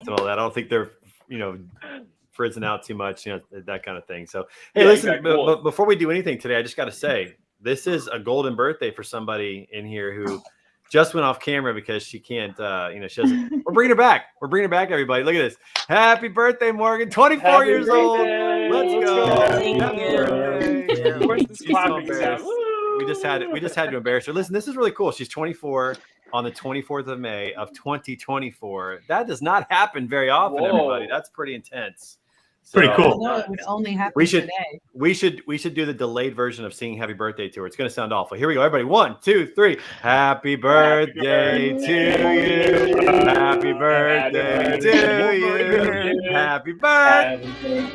and all that. I don't think they're, frizzing out too much, that kind of thing. So, hey, listen, exactly. But before we do anything today, I just got to say, this is a golden birthday for somebody in here who just went off camera because she can't, she doesn't. We're bringing her back. We're bringing her back, everybody. Look at this. Happy birthday, Morgan. 24 years old. Let's go. Happy birthday. Where's this clapping sound? We just had to embarrass her. Listen, this is really cool. She's 24 on the 24th of May of 2024. That does not happen very often, everybody. That's pretty intense. So, pretty cool. No, it would only happen today. We should do the delayed version of singing Happy Birthday to her. It's going to sound awful. Here we go, everybody. 1, 2, 3. Happy birthday to you. Happy birthday to you. Happy birthday.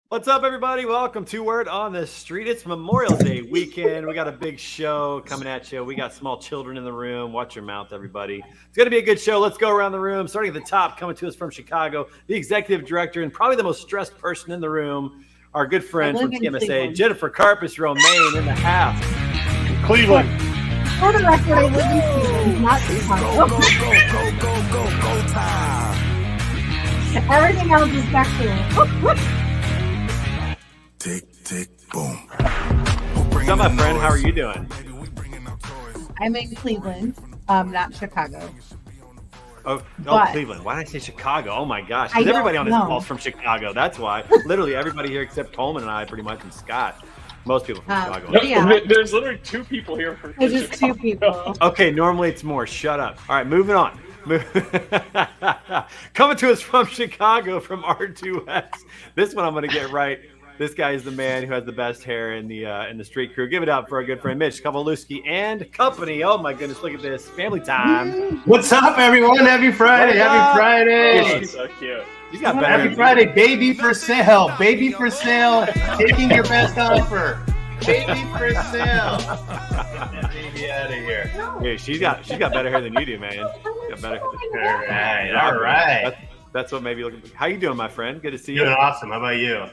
What's up, everybody? Welcome to Word on the Street. It's Memorial Day weekend. We got a big show coming at you. We got small children in the room. Watch your mouth, everybody. It's going to be a good show. Let's go around the room. Starting at the top, coming to us from Chicago, the executive director and probably the most stressed person in the room, our good friend from TMSA, Jennifer Carpus, Romaine in the house. Cleveland. For the record, I live in Cleveland, not Chicago. Go, time. Everything else is factual. Tick, tick, boom. What's up, my friend? How are you doing? I'm in Cleveland, not Chicago. Cleveland. Why did I say Chicago? Oh, my gosh. Because everybody on this call is from Chicago. That's why. Literally everybody here except Coleman and I, pretty much, and Scott. Most people from Chicago. No, yeah. There's literally 2 people here from Chicago. There's just 2 people. Okay, normally it's more. Shut up. All right, moving on. Coming to us from Chicago, from R2S. This one I'm going to get right. This guy is the man who has the best hair in the street crew. Give it up for our good friend Mitch Kowalewski and company. Oh my goodness, look at this. Family time. What's up, everyone? Happy Friday. Happy Friday. He's so cute. He's got better. Happy Friday. Baby for sale. Baby for sale. Taking your best offer. Baby for sale. Get baby out of here. Yeah, she's got better hair than you do, man. She's got better hair. All right. That's what made me look. How you doing, my friend? Good to see you. Doing awesome. How about you?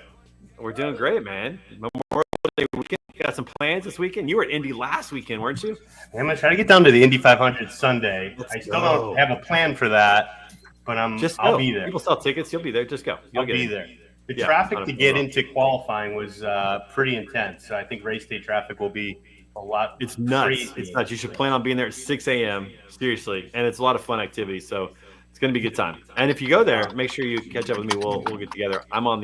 We're doing great, man. Memorial Day weekend. Got some plans this weekend. You were at Indy last weekend, weren't you? I'm gonna try to get down to the Indy 500 Sunday. I still don't have a plan for that, but I'll be there. People sell tickets. You'll be there. Just go. I'll be there. The traffic to get into qualifying was pretty intense. So I think race day traffic will be a lot. It's nuts. Crazy. It's nuts. You should plan on being there at 6 a.m. Seriously, and it's a lot of fun activities. So it's gonna be a good time. And if you go there, make sure you catch up with me. We'll get together. I'm on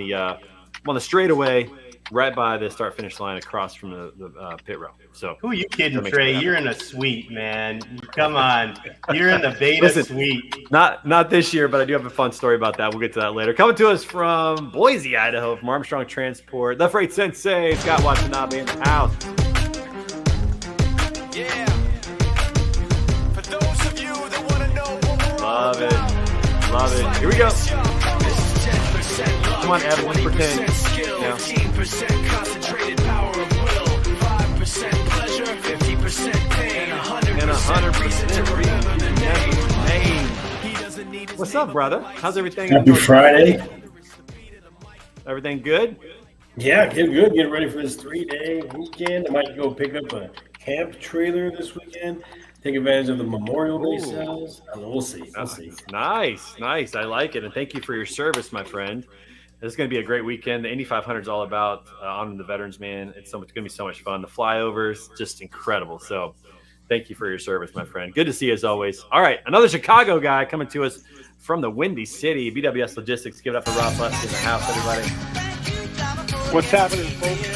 the straightaway, right by the start-finish line, across from the pit row. So who are you kidding, Trey? You're in a suite, man. Come on, you're in the beta suite. Not this year, but I do have a fun story about that. We'll get to that later. Coming to us from Boise, Idaho, from Armstrong Transport, the Freight Sensei, Scott Watanabe in the house. Yeah. For those of you that want to know what we're love it. Here we go. Come on, Ev, 1%. Yeah. 15% concentrated power of will, 5% pleasure, 50% pain, 100% rhythm and name. What's up, brother? How's everything? Happy Friday. Everything good? Yeah, good. Getting ready for this 3-day weekend. I might go pick up a camp trailer this weekend. Take advantage of the Memorial Day sales. I don't know, we'll see. Nice. I like it. And thank you for your service, my friend. This is going to be a great weekend. The Indy 500 is all about honoring the veterans, man. It's going to be so much fun. The flyovers, just incredible. So thank you for your service, my friend. Good to see you as always. All right, another Chicago guy coming to us from the Windy City, BWS Logistics. Give it up for Rob Lusky in the house, everybody. What's happening, folks?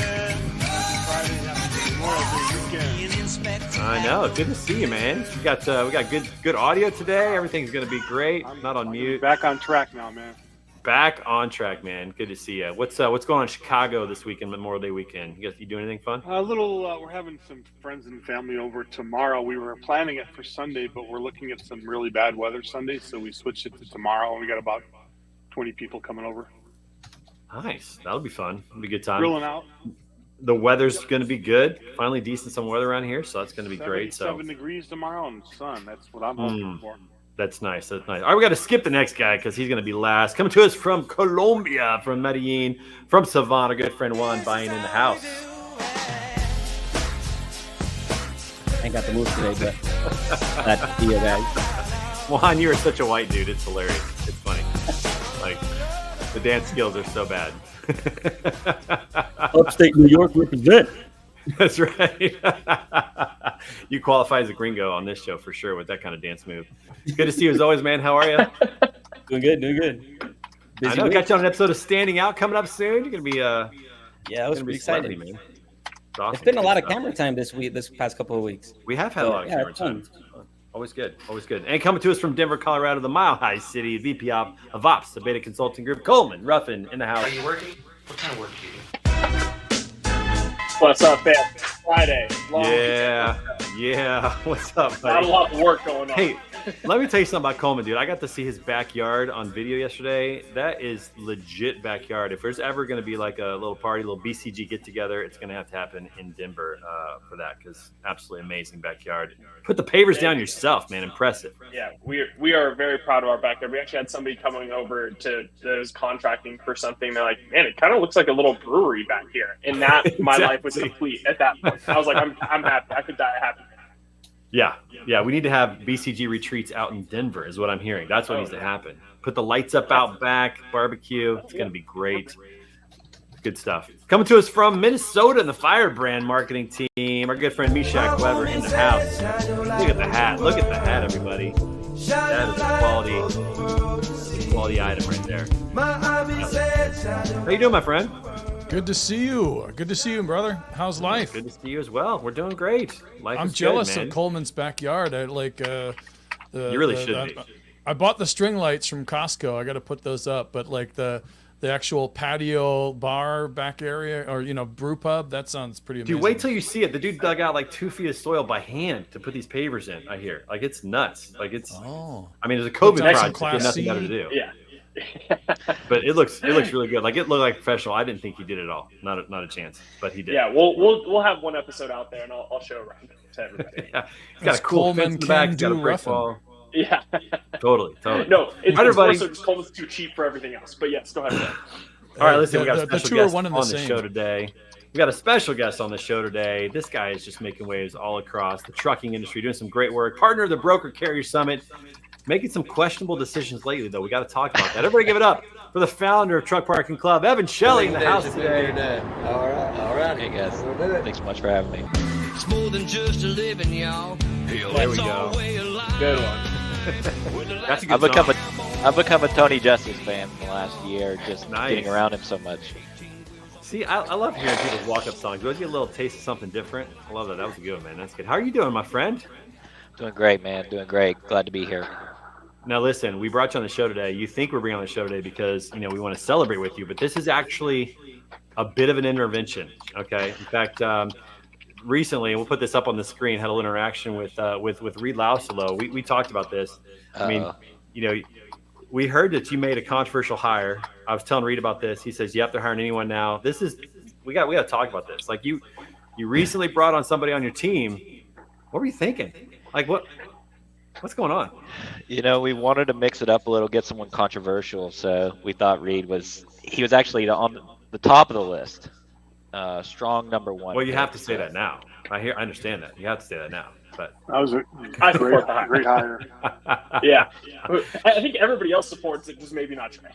I know. Good to see you, man. We got good audio today. Everything's gonna be great. Not on mute. Back on track now, man. Back on track, man. Good to see you. What's going on in Chicago this weekend, Memorial Day weekend? You doing anything fun? A little. We're having some friends and family over tomorrow. We were planning it for Sunday, but we're looking at some really bad weather Sunday, so we switched it to tomorrow. We got about 20 people coming over. Nice. That'll be fun. It'll be a good time. Grilling out. The weather's going to be good. Finally, decent summer weather around here, so that's going to be great. So 7 degrees tomorrow and sun. That's what I'm hoping for. That's nice. That's nice. All right, we got to skip the next guy because he's going to be last. Coming to us from Colombia, from Medellin, from Savannah, good friend Juan, buying in the house. Ain't got the move today, but glad to see you guys. Juan, you are such a white dude. It's hilarious. It's funny. Like, the dance skills are so bad. Upstate New York represent. That's right. You qualify as a gringo on this show for sure with that kind of dance move. Good to see you as always, man. How are you? Doing good. I know. Got you on an episode of Standing Out coming up soon. You're gonna be yeah, it was pretty exciting, man. It's awesome. It's been a lot of camera time this past couple of weeks. We have had a lot of camera time. Always good. And coming to us from Denver, Colorado, the Mile High City, VP of Ops, the Beta Consulting Group, Coleman Ruffin in the house. Are you working? What kind of work do you do? What's up, fam? Friday. Yeah. What's up, buddy? Not a lot of work going on. Hey, let me tell you something about Coleman, dude. I got to see his backyard on video yesterday. That is legit backyard. If there's ever going to be like a little party, a little BCG get together, it's going to have to happen in Denver for that because absolutely amazing backyard. Put the pavers down yourself, man. Impressive. Yeah, we are very proud of our backyard. We actually had somebody coming over that was contracting for something. They're like, man, it kind of looks like a little brewery back here. And that Exactly. My life was complete at that point. I was like, I'm happy. I could die happy. Yeah. We need to have BCG retreats out in Denver is what I'm hearing. That's what needs to happen. Put the lights up out back, barbecue. It's going to be great. Good stuff. Coming to us from Minnesota in the Firebrand marketing team, our good friend Mishak Weber in the house. Look at the hat, everybody. That is a quality item right there. How you doing, my friend? Good to see you. Good to see you, brother. How's life? Good to see you as well. We're doing great. I'm jealous of Coleman's backyard. You really should be. I bought the string lights from Costco. I got to put those up, but like the actual patio bar back area or brew pub, that sounds pretty amazing. Dude, wait till you see it. The dude dug out like 2 feet of soil by hand to put these pavers in. I hear like it's nuts. Like it's. Oh. I mean, it's a COVID project. There's nothing better to do. Yeah. But it looks really good. Like it looked like professional. I didn't think he did it all. Not a chance. But he did. Yeah, we'll have one episode out there and I'll show around to everybody. Yeah. He's got a cool fence in the back. He's got a brick wall. Yeah. Totally. No, it's more so just Coleman's too cheap for everything else. But yes, go ahead. All right, listen, we got a special guest on the show today. We got a special guest on the show today. This guy is just making waves all across the trucking industry, doing some great work. Partner of the Broker Carrier Summit, making some questionable decisions lately, though. We got to talk about that. Everybody give it up for the founder of Truck Parking Club, Evan Shelley, in the house today. All right. Hey, guys. Thanks so much for having me. It's more than just a living, y'all. There we go. Good one. That's a good song. I've become a Tony Justice fan in the last year, just getting around him so much. See, I love hearing people's walk-up songs. You always get a little taste of something different. I love that. That was a good one, man. That's good. How are you doing, my friend? Doing great, man. Doing great. Glad to be here. Now, listen, we brought you on the show today. You think we're bringing on the show today because, we want to celebrate with you, but this is actually a bit of an intervention, okay? In fact, recently, and we'll put this up on the screen, had a little interaction with Reed Lauselo. We talked about this. I mean, we heard that you made a controversial hire. I was telling Reed about this. He says, yep, they're hiring anyone now. We got to talk about this. Like you recently brought on somebody on your team. What were you thinking? Like what's going on? We wanted to mix it up a little, get someone controversial. So we thought Reed was actually on the top of the list. Strong number one. Well, you have to say that now. I understand that. You have to say that now. But I support the great hire. Yeah. I think everybody else supports it, just maybe not Trey.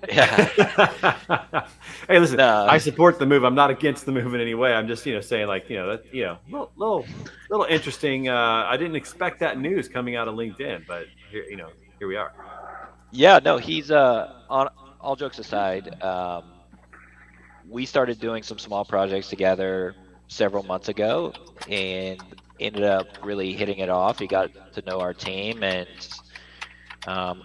Yeah. Hey, listen, I support the move. I'm not against the move in any way. I'm just, saying like, little interesting. I didn't expect that news coming out of LinkedIn, but here we are. Yeah, no, he's on all jokes aside, we started doing some small projects together several months ago, and ended up really hitting it off. He got to know our team, and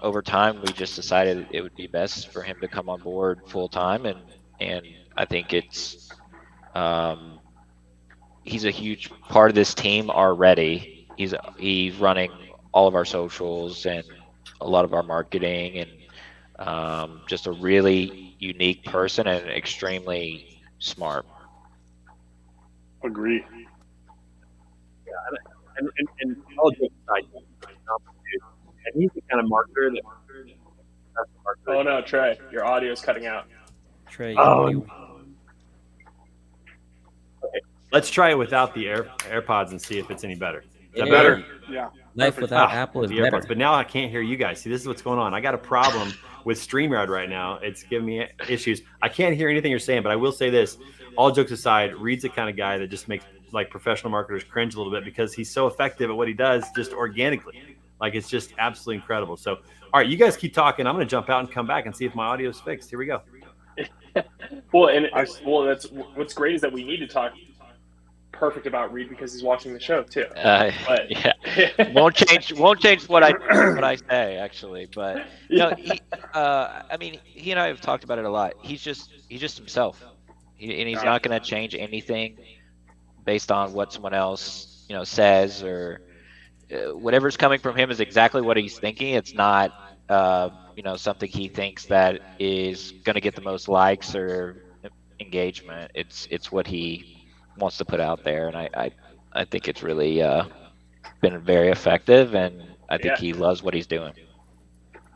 over time, we just decided it would be best for him to come on board full time, and I think it's he's a huge part of this team already. He's running all of our socials and a lot of our marketing, and just a really unique person and extremely smart. Agree. And all jokes aside, and he's the kind of marketer that. Oh no, Trey, your audio is cutting out. Trey, Okay. Let's try it without the AirPods and see if it's any better. Is that better? Yeah. life without Apple is the better. AirPods. But now I can't hear you guys. See, this is what's going on. I got a problem with StreamYard right now. It's giving me issues. I can't hear anything you're saying, but I will say this. All jokes aside, Reed's the kind of guy that just makes like professional marketers cringe a little bit because he's so effective at what he does just organically. Like it's just absolutely incredible. So, all right, you guys keep talking. I'm going to jump out and come back and see if my audio is fixed. Here we go. That's what's great is that we need to talk perfect about Reed because he's watching the show too. But Yeah, won't change what I say actually, but no, I mean, he and I have talked about it a lot. He's just himself, and he's not going to change anything based on what someone else says or whatever's coming from him is exactly what he's thinking. It's not something he thinks that is going to get the most likes or engagement. It's what he wants to put out there, and I think it's really been very effective, and I think he loves what he's doing.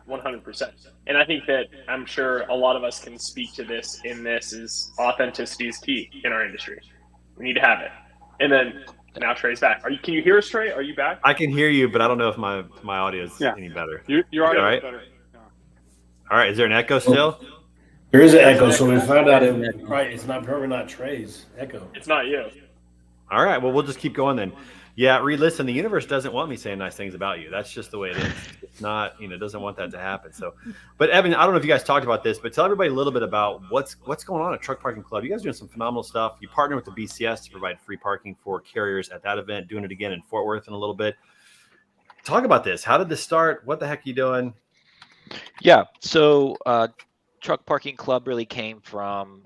100%. And I think that I'm sure a lot of us can speak to this is authenticity is key in our industry. We need to have it. And then now Trey's back. Can you hear us, Trey? Are you back? I can hear you, but I don't know if my audio is any better. Your audio right? is better. Yeah. All right, is there an echo still? There is an echo, so we found out it's not probably not Trey's echo. It's not you. All right, well, we'll just keep going then. Yeah, Reed, listen, the universe doesn't want me saying nice things about you. That's just the way it is. It's not, it doesn't want that to happen. So, but Evan, I don't know if you guys talked about this, but tell everybody a little bit about what's going on at Truck Parking Club. You guys are doing some phenomenal stuff. You partner with the BCS to provide free parking for carriers at that event, doing it again in Fort Worth in a little bit. Talk about this. How did this start? What the heck are you doing? Yeah, so Truck Parking Club really came from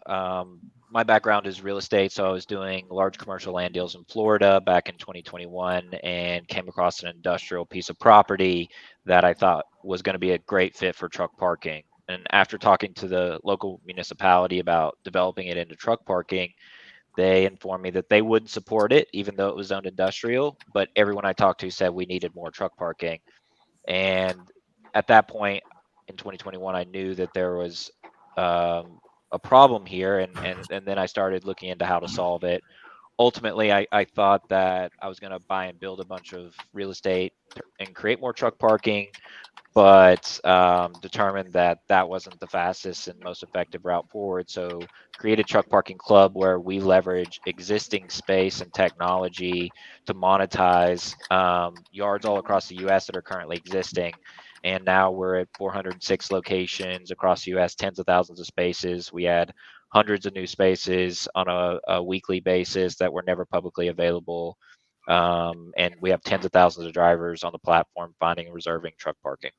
my background is real estate, so I was doing large commercial land deals in Florida back in 2021 and came across an industrial piece of property that I thought was going to be a great fit for truck parking. And after talking to the local municipality about developing it into truck parking, they informed me that they wouldn't support it, even though it was zoned industrial. But everyone I talked to said we needed more truck parking. And at that point in 2021, I knew that there was a problem here, and then I started looking into how to solve it. Ultimately, I thought that I was going to buy and build a bunch of real estate and create more truck parking, but determined that that wasn't the fastest and most effective route forward. So created Truck Parking Club, where we leverage existing space and technology to monetize yards all across the U.S. that are currently existing. And now we're at 406 locations across the U.S., tens of thousands of spaces. We add hundreds of new spaces on a weekly basis that were never publicly available. And we have tens of thousands of drivers on the platform finding and reserving truck parking.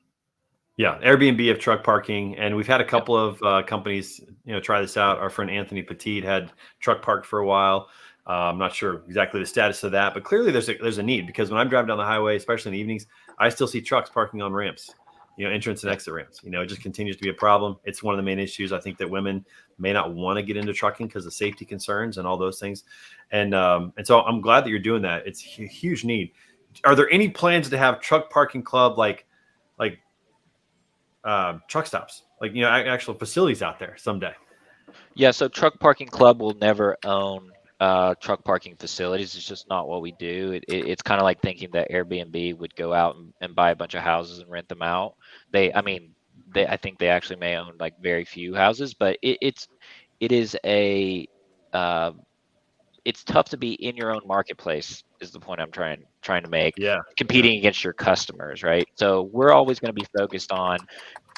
Yeah, Airbnb of truck parking. And we've had a couple of companies, try this out. Our friend Anthony Petit had truck parked for a while. I'm not sure exactly the status of that, but clearly there's a need, because when I'm driving down the highway, especially in the evenings, I still see trucks parking on ramps, entrance and exit ramps. It just continues to be a problem. It's one of the main issues. I think that women may not want to get into trucking because of safety concerns and all those things. And so I'm glad that you're doing that. It's a huge need. Are there any plans to have Truck Parking Club like truck stops, actual facilities out there someday? Yeah, so Truck Parking Club will never own truck parking facilities. It's just not what we do. It's kind of like thinking that Airbnb would go out and buy a bunch of houses and rent them out. I think they actually may own like very few houses, but it's tough to be in your own marketplace is the point I'm trying to make. Yeah. Competing against your customers, right? So we're always going to be focused on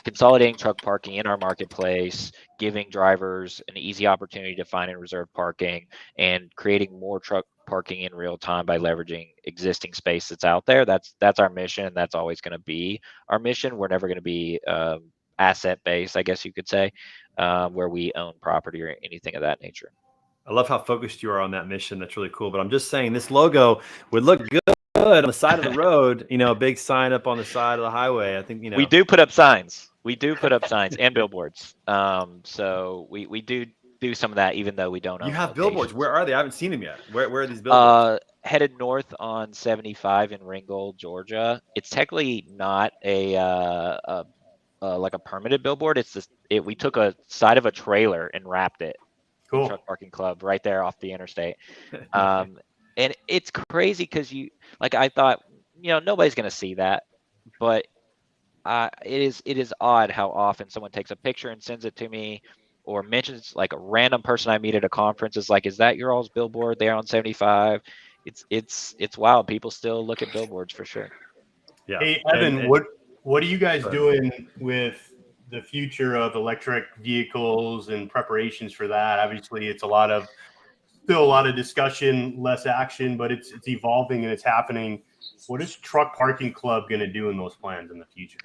consolidating truck parking in our marketplace, giving drivers an easy opportunity to find and reserve parking, and creating more truck parking in real time by leveraging existing space that's out there. That's our mission. That's always going to be our mission. We're never going to be asset based, I guess you could say, where we own property or anything of that nature. I love how focused you are on that mission. That's really cool. But I'm just saying this logo would look good on the side of the road, a big sign up on the side of the highway. I think, we do put up signs. We do put up signs and billboards. So we do some of that, even though we don't own You have locations. billboards. Where are they? I haven't seen them yet. Where are these billboards? Headed north on 75 in Ringgold, Georgia. It's technically not like a permitted billboard. We took a side of a trailer and wrapped it. Cool. Truck Parking Club right there off the interstate. And it's crazy because I thought, nobody's going to see that, but it is odd how often someone takes a picture and sends it to me, or mentions, like, a random person I meet at a conference is like, is that your all's billboard there on 75? It's wild. People still look at billboards for sure. Yeah. Hey, Evan, what are you guys doing with the future of electric vehicles and preparations for that? Obviously, it's still a lot of discussion, less action, but it's evolving and it's happening. What is Truck Parking Club going to do in those plans in the future?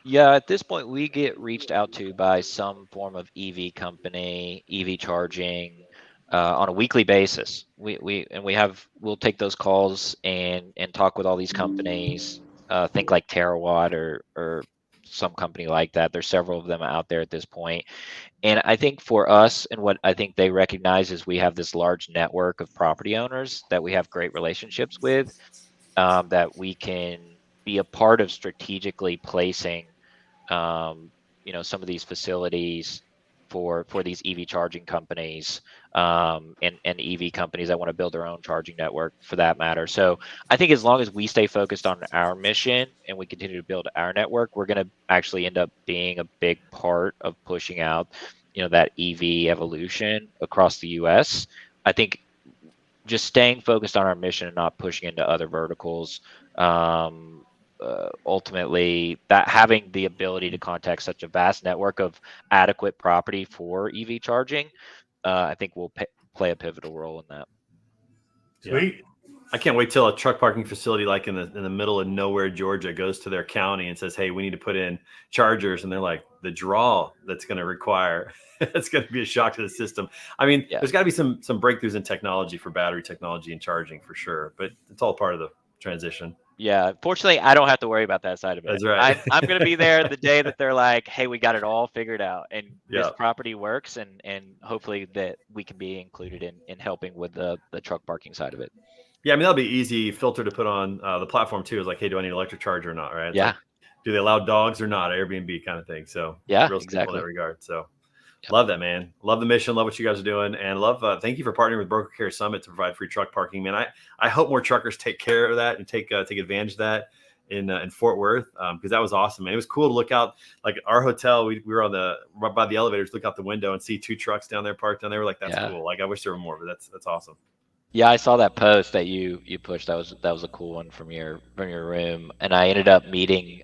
Yeah, at this point, we get reached out to by some form of EV company, EV charging, on a weekly basis. We'll take those calls and talk with all these companies. Think like Terawatt or some company like that. There's several of them out there at this point. And I think for us, and what I think they recognize, is we have this large network of property owners that we have great relationships with, that we can be a part of strategically placing, some of these facilities for these EV charging companies, and EV companies that want to build their own charging network for that matter. So I think as long as we stay focused on our mission and we continue to build our network, we're going to actually end up being a big part of pushing out, that EV evolution across the US. I think just staying focused on our mission and not pushing into other verticals, ultimately, that having the ability to contact such a vast network of adequate property for EV charging, I think will play a pivotal role in that. Sweet. I can't wait till a truck parking facility like in the middle of nowhere, Georgia, goes to their county and says, hey, we need to put in chargers. And they're like, the draw that's going to require, it's going to be a shock to the system. I mean, there's got to be some breakthroughs in technology for battery technology and charging for sure, but it's all part of the transition. Yeah, fortunately, I don't have to worry about that side of it. That's right. I'm going to be there the day that they're like, hey, we got it all figured out, and this property works, and hopefully that we can be included in helping with the truck parking side of it. Yeah, I mean, that'll be easy filter to put on the platform too. Is like, hey, do I need an electric charger or not? Right? It's like, do they allow dogs or not? Airbnb kind of thing. So real simple in that regard. So love that, man. Love the mission. Love what you guys are doing, and love. Thank you for partnering with Broker Care Summit to provide free truck parking, man. I hope more truckers take care of that and take advantage of that in Fort Worth, because that was awesome, man. It was cool to look out, like our hotel. We were right by the elevators, look out the window and see 2 trucks down there parked down there. We're like, that's cool. Like, I wish there were more, but that's awesome. Yeah, I saw that post that you pushed. That was a cool one from your room, and I ended up meeting.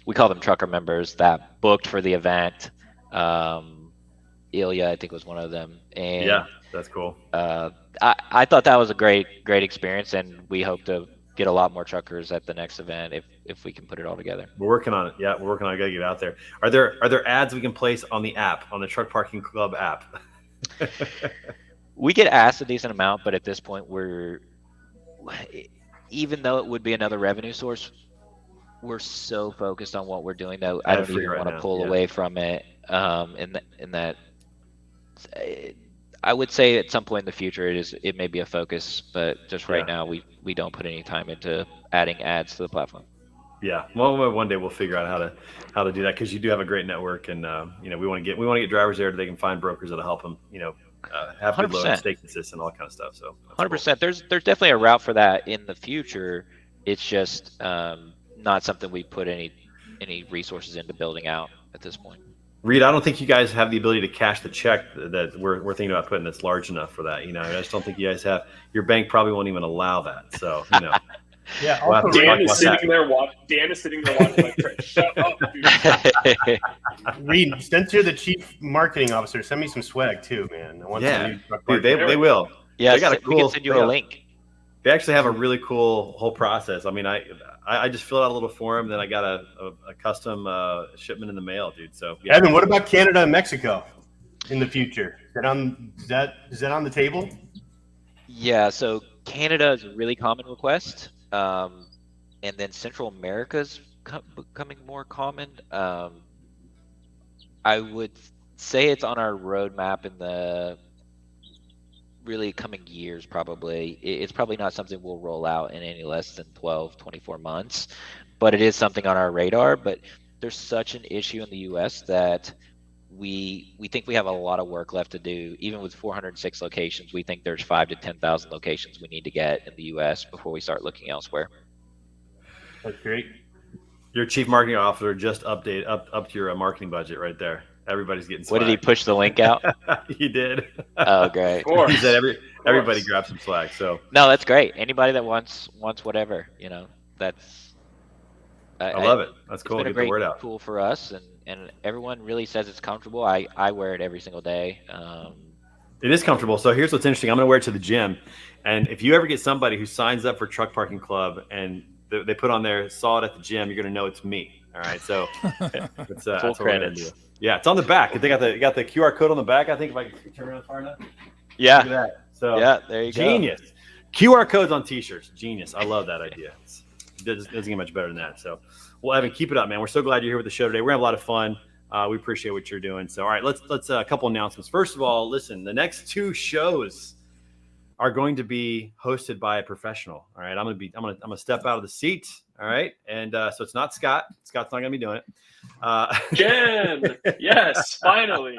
We call them trucker members that booked for the event. Ilya, I think, was one of them. And yeah, that's cool. I thought that was a great experience, and we hope to get a lot more truckers at the next event if we can put it all together. We're working on it. Yeah, we're working on it. Gotta get out there. Are there ads we can place on the app, on the Truck Parking Club app? We get asked a decent amount, but at this point, even though it would be another revenue source, we're so focused on what we're doing that I don't even want to pull away from it. In that, I would say at some point in the future, it may be a focus, but just right now, we don't put any time into adding ads to the platform. Yeah, well, one day we'll figure out how to do that, because you do have a great network, and we want to get drivers there so they can find brokers that'll help them. Have good load, stay consistent, all that kind of stuff. So 100%. Cool. There's definitely a route for that in the future. It's just not something we put any resources into building out at this point. Reed, I don't think you guys have the ability to cash the check that we're thinking about putting that's large enough for that. I just don't think you guys have. Your bank probably won't even allow that. So Yeah. We'll have Also, to talk Dan is about sitting there watching. Dan is sitting there watching like, Trey, shut up, dude. Reed, since you're the chief marketing officer, send me some swag too, man. I want some new truck dude, they marketing. will. Yeah, They got a we can cool. send you a link. They actually have a really cool whole process. I mean, I just filled out a little form, then I got a custom shipment in the mail, dude. So yeah. Evan, what about Canada and Mexico in the future? Is that on the table? Yeah, so Canada is a really common request, and then Central America's becoming more common. I would say it's on our roadmap in the really coming years. Probably it's probably not something we'll roll out in any less than 12-24 months, but it is something on our radar. But there's such an issue in the US that we think we have a lot of work left to do. Even with 406 locations, we think there's 5,000 to 10,000 locations we need to get in the US before we start looking elsewhere. That's great. Your chief marketing officer just upped your marketing budget right there. Everybody's getting swag. What did he push the link out? He did. Oh, great. He said everybody grab some swag. So no, that's great. Anybody that wants whatever, that's. I love it. That's cool. It's been Get a the word great out. tool for us, and everyone really says it's comfortable. I wear it every single day. It is comfortable. So here's what's interesting. I'm going to wear it to the gym, and if you ever get somebody who signs up for Truck Parking Club and they put on there, saw it at the gym, you're going to know it's me. All right. So it's Full that's what we're gonna credits. do. Yeah, it's on the back. They got the QR code on the back. I think if I can turn around far enough. Yeah. Look at that. So Yeah, there you go. Genius. QR codes on T-shirts. Genius. I love that idea. It doesn't get much better than that. So, well, Evan, keep it up, man. We're so glad you're here with the show today. We're having a lot of fun. We appreciate what you're doing. So, all right, let's a couple announcements. First of all, listen, the next two shows are going to be hosted by a professional. All right, I'm gonna step out of the seat. All right, and so it's not Scott. Scott's not gonna be doing it. Jen, yes, finally.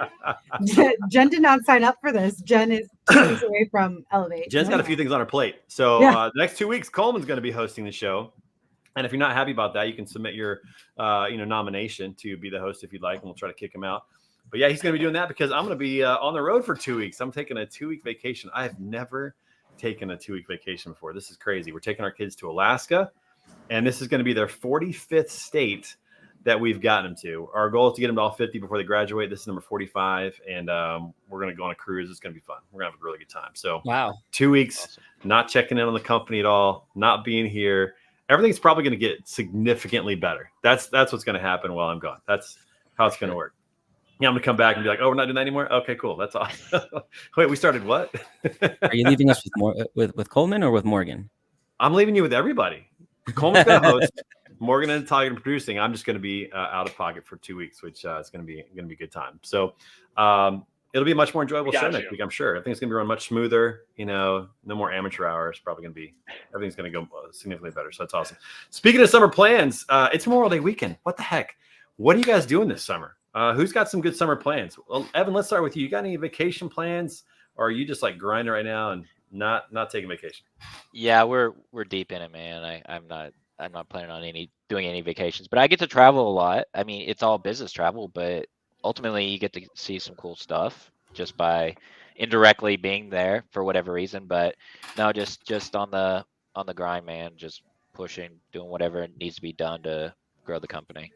Jen did not sign up for this. Jen is 2 weeks away from Elevate. Jen's got a few things on her plate. So the next 2 weeks, Coleman's going to be hosting the show. And if you're not happy about that, you can submit your nomination to be the host if you'd like, and we'll try to kick him out. But yeah, he's going to be doing that because I'm going to be on the road for 2 weeks. I'm taking a 2-week vacation. I have never taken a 2-week vacation before. This is crazy. We're taking our kids to Alaska, and this is going to be their 45th state that we've gotten them to. Our goal is to get them to all 50 before they graduate. This is number 45, and we're going to go on a cruise. It's going to be fun. We're going to have a really good time. So Wow. 2 weeks, not checking in on the company at all, not being here. Everything's probably going to get significantly better. That's what's going to happen while I'm gone. That's how it's going to work. Yeah, I'm going to come back and be like, oh, we're not doing that anymore? Okay, cool. That's awesome. Wait, we started what? Are you leaving us with Coleman or with Morgan? I'm leaving you with everybody. Coleman's going to host. Morgan and Tiger producing. I'm just going to be out of pocket for 2 weeks, which is going to be a good time. So it'll be a much more enjoyable show next week, I'm sure. I think it's going to be run much smoother. No more amateur hours. Probably going to be everything's going to go significantly better. So that's awesome. Speaking of summer plans, it's Memorial Day weekend. What the heck? What are you guys doing this summer? Who's got some good summer plans? Well, Evan, let's start with you. You got any vacation plans, or are you just like grinding right now and not taking vacation? Yeah, we're deep in it, man. I'm not planning on doing any vacations, but I get to travel a lot. I mean, it's all business travel, but ultimately you get to see some cool stuff just by indirectly being there for whatever reason. But no, just on the grind, man, just pushing, doing whatever needs to be done to grow the company.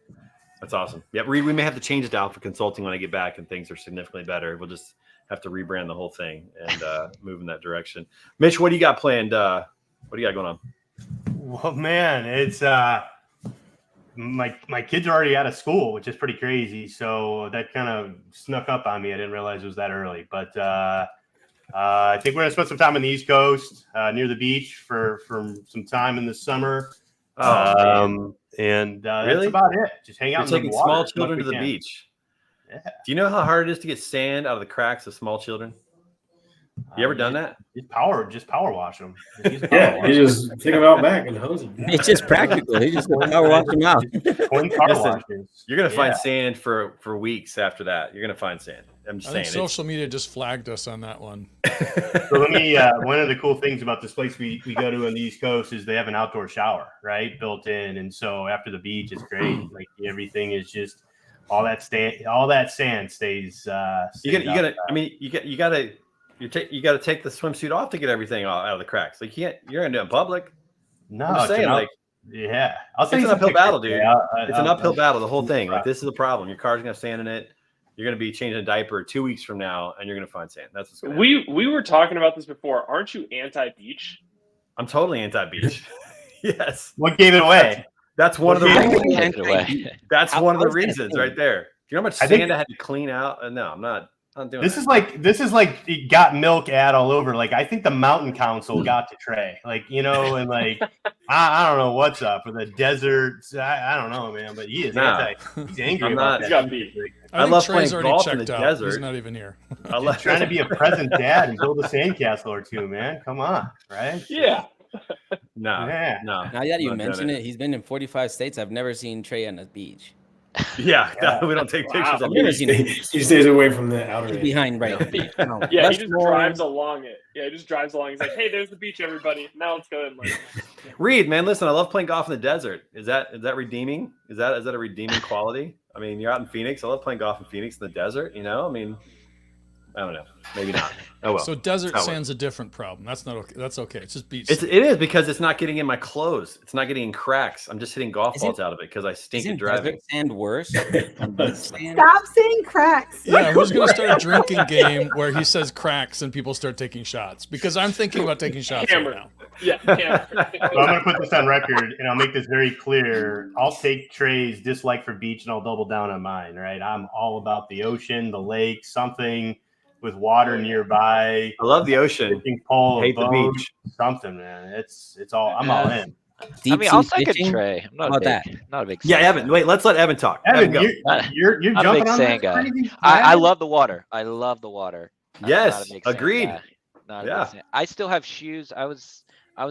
That's awesome. Yeah, we may have to change it out for consulting when I get back and things are significantly better. We'll just have to rebrand the whole thing and move in that direction. Mitch, what do you got planned? What do you got going on? Well, man, it's my kids are already out of school, which is pretty crazy. So that kind of snuck up on me. I didn't realize it was that early. But I think we're gonna spend some time on the East Coast, near the beach for some time in the summer. Really? That's about it. Just hang out. You're taking small as much children to as we the can. beach. Yeah. Do you know how hard it is to get sand out of the cracks of small children? You ever done that? Just power wash them. Yeah, you just take them out back and hose them. It's just practical. He just power wash them out. You're gonna find sand for weeks after that. You're gonna find sand. I'm just I saying. think social media just flagged us on that one. So let me. One of the cool things about this place we go to on the East Coast is they have an outdoor shower, right, built in, and so after the beach, it's great. Like everything is just all that sand stays. You gotta take the swimsuit off to get everything out of the cracks. Like you're gonna do it in public. No, I'm just saying, like, yeah, I'll say it's an uphill battle, dude. It's an uphill I'll- battle. The whole thing. Like, this is the problem. Your car's gonna have sand in it. You're gonna be changing a diaper 2 weeks from now, and you're gonna find sand. That's what's gonna happen. We were talking about this before. Aren't you anti-beach? I'm totally anti-beach. Yes. What gave it away? That's one of the Anti- That's I- one of I the was gonna reasons say- right there. Do you know how much I think- sand I had to clean out? No, I'm not doing This that. is like it got milk ad all over. Like I think the Mountain Council got to Trey. Like and like I don't know what's up with the deserts. I don't know, man, but he is he's angry I'm about not- He's that. got beat. I think love Trey's playing already golf in checked the out. desert. He's not even here. I love Trying to be a present dad and build a sandcastle or two, man. Come on, right? Yeah. No, Yeah. no. Now that you not doing mention it, he's been in 45 states. I've never seen Trey on the beach. Yeah, we don't take pictures I've on never the seen him He stays away from the outer He's edge. behind right. No, Yeah, let's he just roll. drives along it. Yeah, he just drives along. He's like, "Hey, there's the beach, everybody. Now let's go." And like, Reed, man, listen, I love playing golf in the desert. Is that redeeming? Is that a redeeming quality? I mean, you're out in Phoenix. I love playing golf in Phoenix in the desert. I mean, I don't know. Maybe not. Oh well. So desert That's how it sand's a different problem. That's not okay. That's okay. It's just beach. It is because it's not getting in my clothes. It's not getting in cracks. I'm just hitting golf balls out of it because I stink at Isn't driving. desert sand worse than beach sand? Stop saying cracks. Yeah, who's going to start a drinking game where he says cracks and people start taking shots? Because I'm thinking about taking shots right Hammer. now. yeah, yeah. So I'm going to put this on record, and I'll make this very clear. I'll take Trey's dislike for beach, and I'll double down on mine. Right? I'm all about the ocean, the lake, something with water nearby. I love the ocean. Fishing pole, Hate the a boat, beach. Something, man. It's all. I'm all in. Deep I'll sea second fishing? Trey. I'm How not about not a big Yeah, sand Evan. guy. Wait, let's let Evan talk. Evan, go. you're I'm a jumping big on sand this guy. crazy I flag? love the water. I love the water. I'm Yes, not a big sand agreed. guy. Not a Yeah. big sand. I still have shoes. I was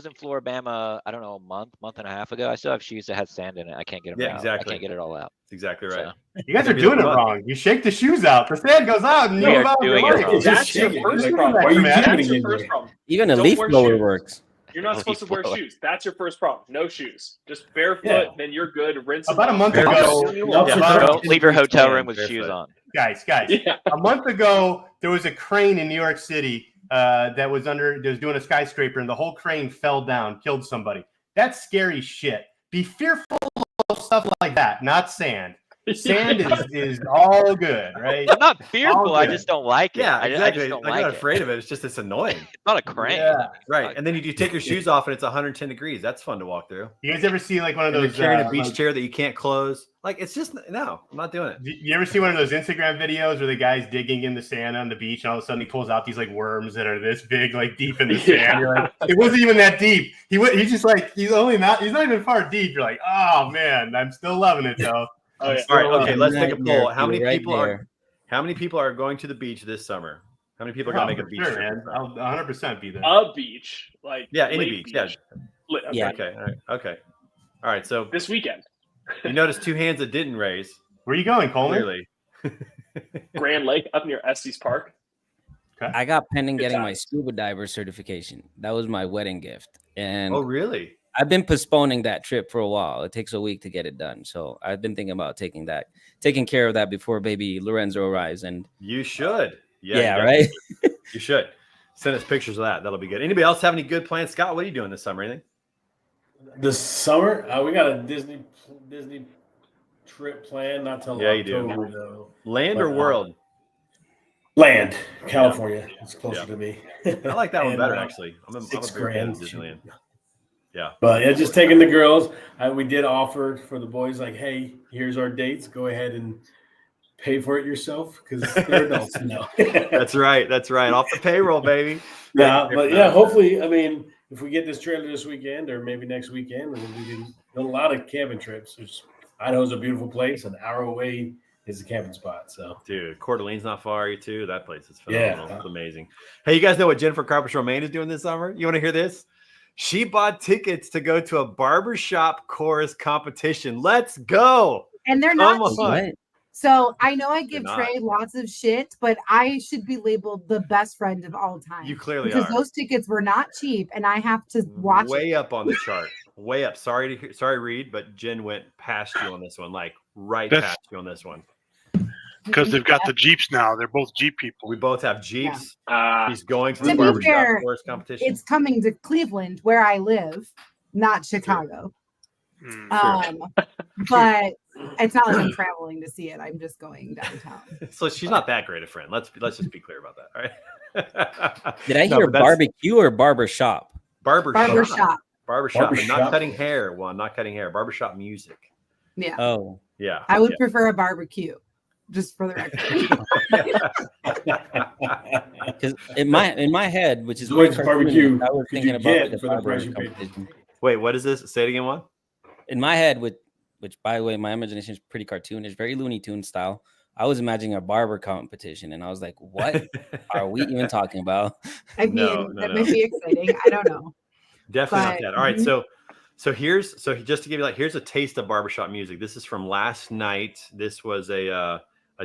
in Floribama, I don't know, month and a half ago. I still have shoes that had sand in it. I can't get them Yeah, out. exactly. I can't get it all out. That's exactly right. So, You guys are Maybe doing it that's wrong. You shake the shoes out. The sand goes out, and you We move are out. doing Your it life. wrong. That's your first problem. Why are you That's keeping That's it your in first there? problem. Even a Don't leaf wear blower shoes. works. You're not supposed to wear Leaf blower. shoes. That's your first problem. No shoes. Just barefoot. Yeah. Then you're good. Rinse About a them month off. ago, Yeah. don't leave your hotel room with Barefoot. shoes on. guys, Yeah. a month ago there was a crane in New York City that was doing a skyscraper, and the whole crane fell down, killed somebody. That's scary shit. Be fearful of stuff like that, not sand. Sand is all good, right? I'm not fearful. I good. just don't like it. Yeah, I exactly. just don't I'm like not it. afraid of it. It's just annoying. It's not a crane. Yeah. Right. And then you take your shoes off and it's 110 degrees. That's fun to walk through. You guys ever see like one of And you're those carrying a beach like- chair that you can't close. Like, it's just, no, I'm not doing it. You ever see one of those Instagram videos where the guy's digging in the sand on the beach, and all of a sudden he pulls out these like worms that are this big, like deep in the sand? Yeah. You're like, it wasn't even that deep. He's just like he's not even far deep. You're like, oh man, I'm still loving it though. Oh, yeah. All right. Okay. Let's take a Nightmare, poll. How many right people there. are going to the beach this summer? How many people are going to make a beach Sure, trip? man. I'll 100% be there. A beach. Like Yeah, any lake beach. Yeah. Yeah. Okay. All right. Okay. All right. So This weekend. you notice two hands that didn't raise. Where are you going, Coleman? Clearly. Grand Lake up near Estes Park. I got pending Good getting my times. scuba diver certification. That was my wedding gift. And Oh, really? I've been postponing that trip for a while. It takes a week to get it done. So I've been thinking about taking care of that before baby Lorenzo arrives. And You should. yeah, you right. You should. Send us pictures of that. That'll be good. Anybody else have any good plans? Scott, what are you doing this summer? Anything? This summer, we got a Disney trip planned. Not till Yeah, you do. October though. Land or But, world? Land, California. It's closer Yeah. to me. I like that one And, better, actually. I'm a big fan $6,000. of Disneyland. Yeah. But yeah, just taking the girls. We did offer for the boys, like, hey, here's our dates. Go ahead and pay for it yourself because they're adults now. That's right. That's right. Off the payroll, baby. Yeah, but yeah, hopefully, I mean, if we get this trailer this weekend or maybe next weekend, then we can do a lot of camping trips. Idaho's a beautiful place. An hour away is a camping spot. So, Dude, Coeur d'Alene's not far too. That place is Yeah. phenomenal. It's amazing. Hey, you guys know what Jennifer Carpenter Romaine is doing this summer? You want to hear this? She bought tickets to go to a barbershop chorus competition. Let's go. And they're Come not on. cheap. What? So I know I give not. Trey lots of shit, but I should be labeled the best friend of all time. You clearly because are. those tickets were not cheap, and I have to watch Way it. up on the chart. Way up. Sorry, Reed, but Jen went past you on this one, like right That's- past you on this one. because they've got the Jeeps now. They're both Jeep people. We both have Jeeps. He's going to To the be barbershop fair, chorus competition. It's coming to Cleveland, where I live. not Chicago. Mm. But it's not like I'm traveling to see it. I'm just going downtown. So she's not that great a friend. Let's just be clear about that. All right. Did I hear barbecue or barber shop? Barbershop. Barbershop, and not cutting hair. Well, not cutting hair. Barbershop music. Yeah. Oh. Yeah. I would prefer a barbecue, just for the record. Because in my head, which is Which barbecue I was thinking about the for the price you paid. Wait, what is this? Say it again, Juan. In my head, which by the way, my imagination is pretty cartoonish, very Looney Tunes style. I was imagining a barber competition, and I was like, "What are we even talking about?" I mean, that might be exciting. I don't know. Definitely not that. All right, so here's just to give you here's a taste of barbershop music. This is from last night. This was a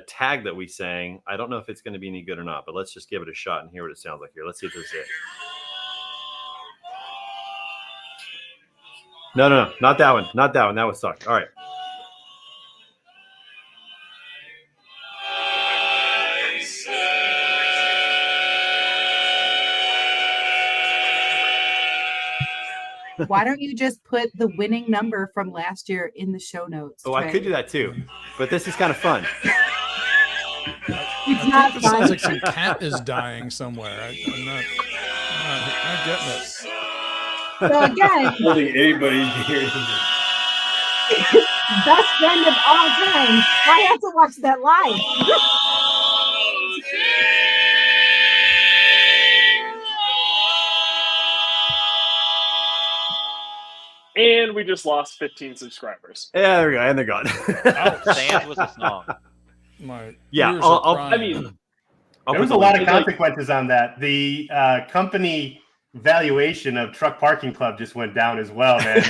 tag that we sang. I don't know if it's going to be any good or not, but let's just give it a shot and hear what it sounds like here. Let's see if this is it. No, not that one. Not that one. That one sucked. All right. Why don't you just put the winning number from last year in the show notes? Oh, I could do that too, but this is kind of fun. It's not It fun. sounds like some cat is dying somewhere. I'm not getting it. So again, Holding anybody's beer. best friend of all time. I have to watch that live. And we just lost 15 subscribers. Yeah, there we go, and they're gone. Sand was a song. Yeah, there was a lot of consequences on that. The company valuation of Truck Parking Club just went down as well, man.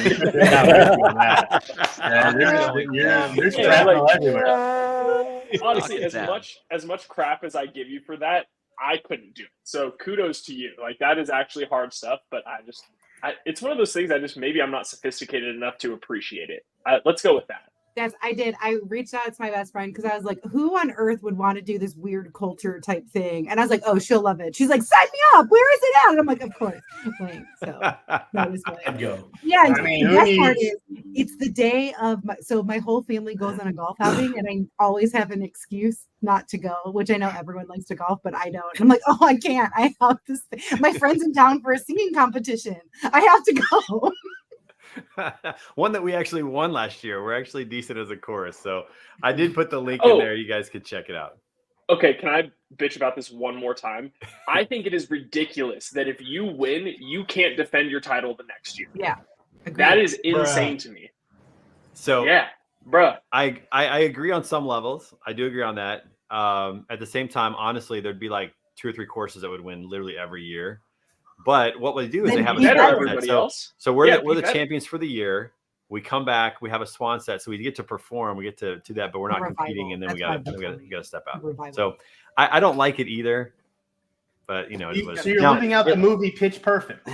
There's travel everywhere. Honestly, as much crap as I give you for that, I couldn't do it. So kudos to you. Like, that is actually hard stuff, but it's one of those things maybe I'm not sophisticated enough to appreciate it. Let's go with that. Yes, I did. I reached out to my best friend because I was like, who on earth would want to do this weird culture type thing? And I was like, oh, she'll love it. She's like, sign me up. Where is it at? And I'm like, of course. Like, so that was funny. I'd go. Yeah. I mean, the best part is it's the day of my whole family goes on a golf outing, and I always have an excuse not to go, which I know everyone likes to golf, but I don't. And I'm like, oh, I can't. I have to stay. My friend's in town for a singing competition. I have to go. One that we actually won last year. We're actually decent as a chorus. So I did put the link in there. You guys could check it out. Okay, can I bitch about this one more time? I think it is ridiculous that if you win, you can't defend your title the next year. Yeah. Agreed. That is insane to me. So yeah, bruh. I agree on some levels. I do agree on that. At the same time, honestly, there'd be like 2 or 3 courses that would win literally every year. But what we do is they have a swan set. So we're the champions for the year. We come back, we have a swan set, so we get to perform, we get to do that, but we're not competing, and then we got to step out. So I don't like it either. But so you're living out the movie Pitch Perfect.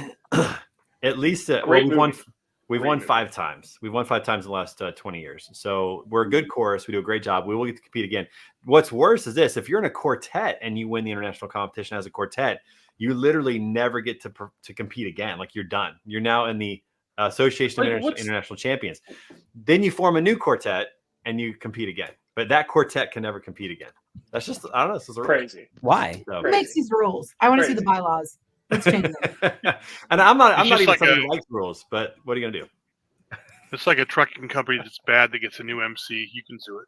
At least we've won 5 times. We've won 5 times in the last 20 years. So we're a good chorus. We do a great job. We will get to compete again. What's worse is this: if you're in a quartet and you win the international competition as a quartet, you literally never get to compete again. Like, you're done. You're now in the Association of International Champions. Then you form a new quartet and you compete again. But that quartet can never compete again. That's just, I don't know. This is crazy. Why? Who makes these rules? I want to see the bylaws. Let's change them. And I'm not even like somebody who likes rules, but what are you gonna do? It's like a trucking company that's bad that gets a new MC. You can do it.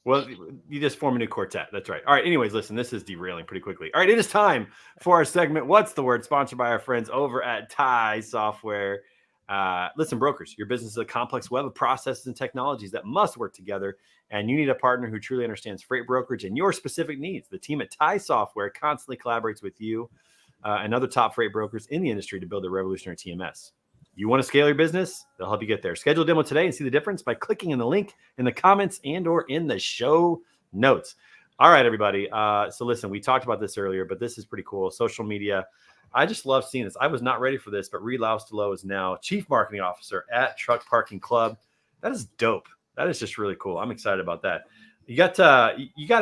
Well, you just form a new quartet. That's right. All right. Anyways, listen, this is derailing pretty quickly. All right. It is time for our segment, What's the Word? Sponsored by our friends over at TIE Software. Listen, brokers, your business is a complex web of processes and technologies that must work together, and you need a partner who truly understands freight brokerage and your specific needs. The team at TIE Software constantly collaborates with you and other top freight brokers in the industry to build a revolutionary TMS. You want to scale your business? They'll help you get there. Schedule a demo today and see the difference by clicking in the link in the comments and or in the show notes. All right, everybody. So listen, we talked about this earlier, but this is pretty cool. Social media. I just love seeing this. I was not ready for this, but Reed Laustelo is now Chief Marketing Officer at Truck Parking Club. That is dope. That is just really cool. I'm excited about that. You got to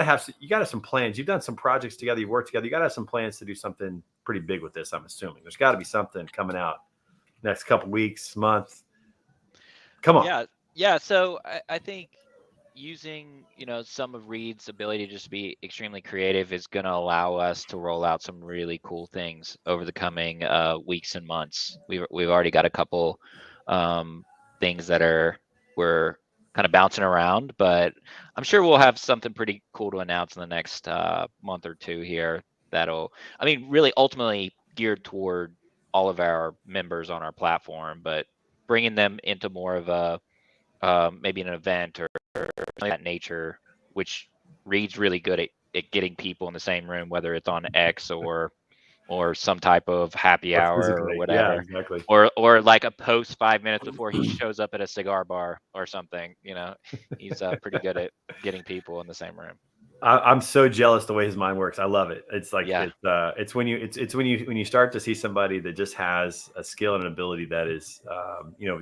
have some plans. You've done some projects together. You've worked together. You got to have some plans to do something pretty big with this. I'm assuming there's got to be something coming out next couple weeks, month? Come on. Yeah. So I think using, some of Reed's ability to just be extremely creative is going to allow us to roll out some really cool things over the coming weeks and months. We've already got a couple things that we're kind of bouncing around, but I'm sure we'll have something pretty cool to announce in the next month or two here. Really ultimately geared toward all of our members on our platform, but bringing them into more of a maybe an event or that nature, which Reed's really good at getting people in the same room, whether it's on X or some type of happy hour or whatever. Yeah, exactly. Or like a post 5 minutes before he shows up at a cigar bar or something. He's pretty good at getting people in the same room. I'm so jealous the way his mind works. I love it. It's like it's when you start to see somebody that just has a skill and an ability that is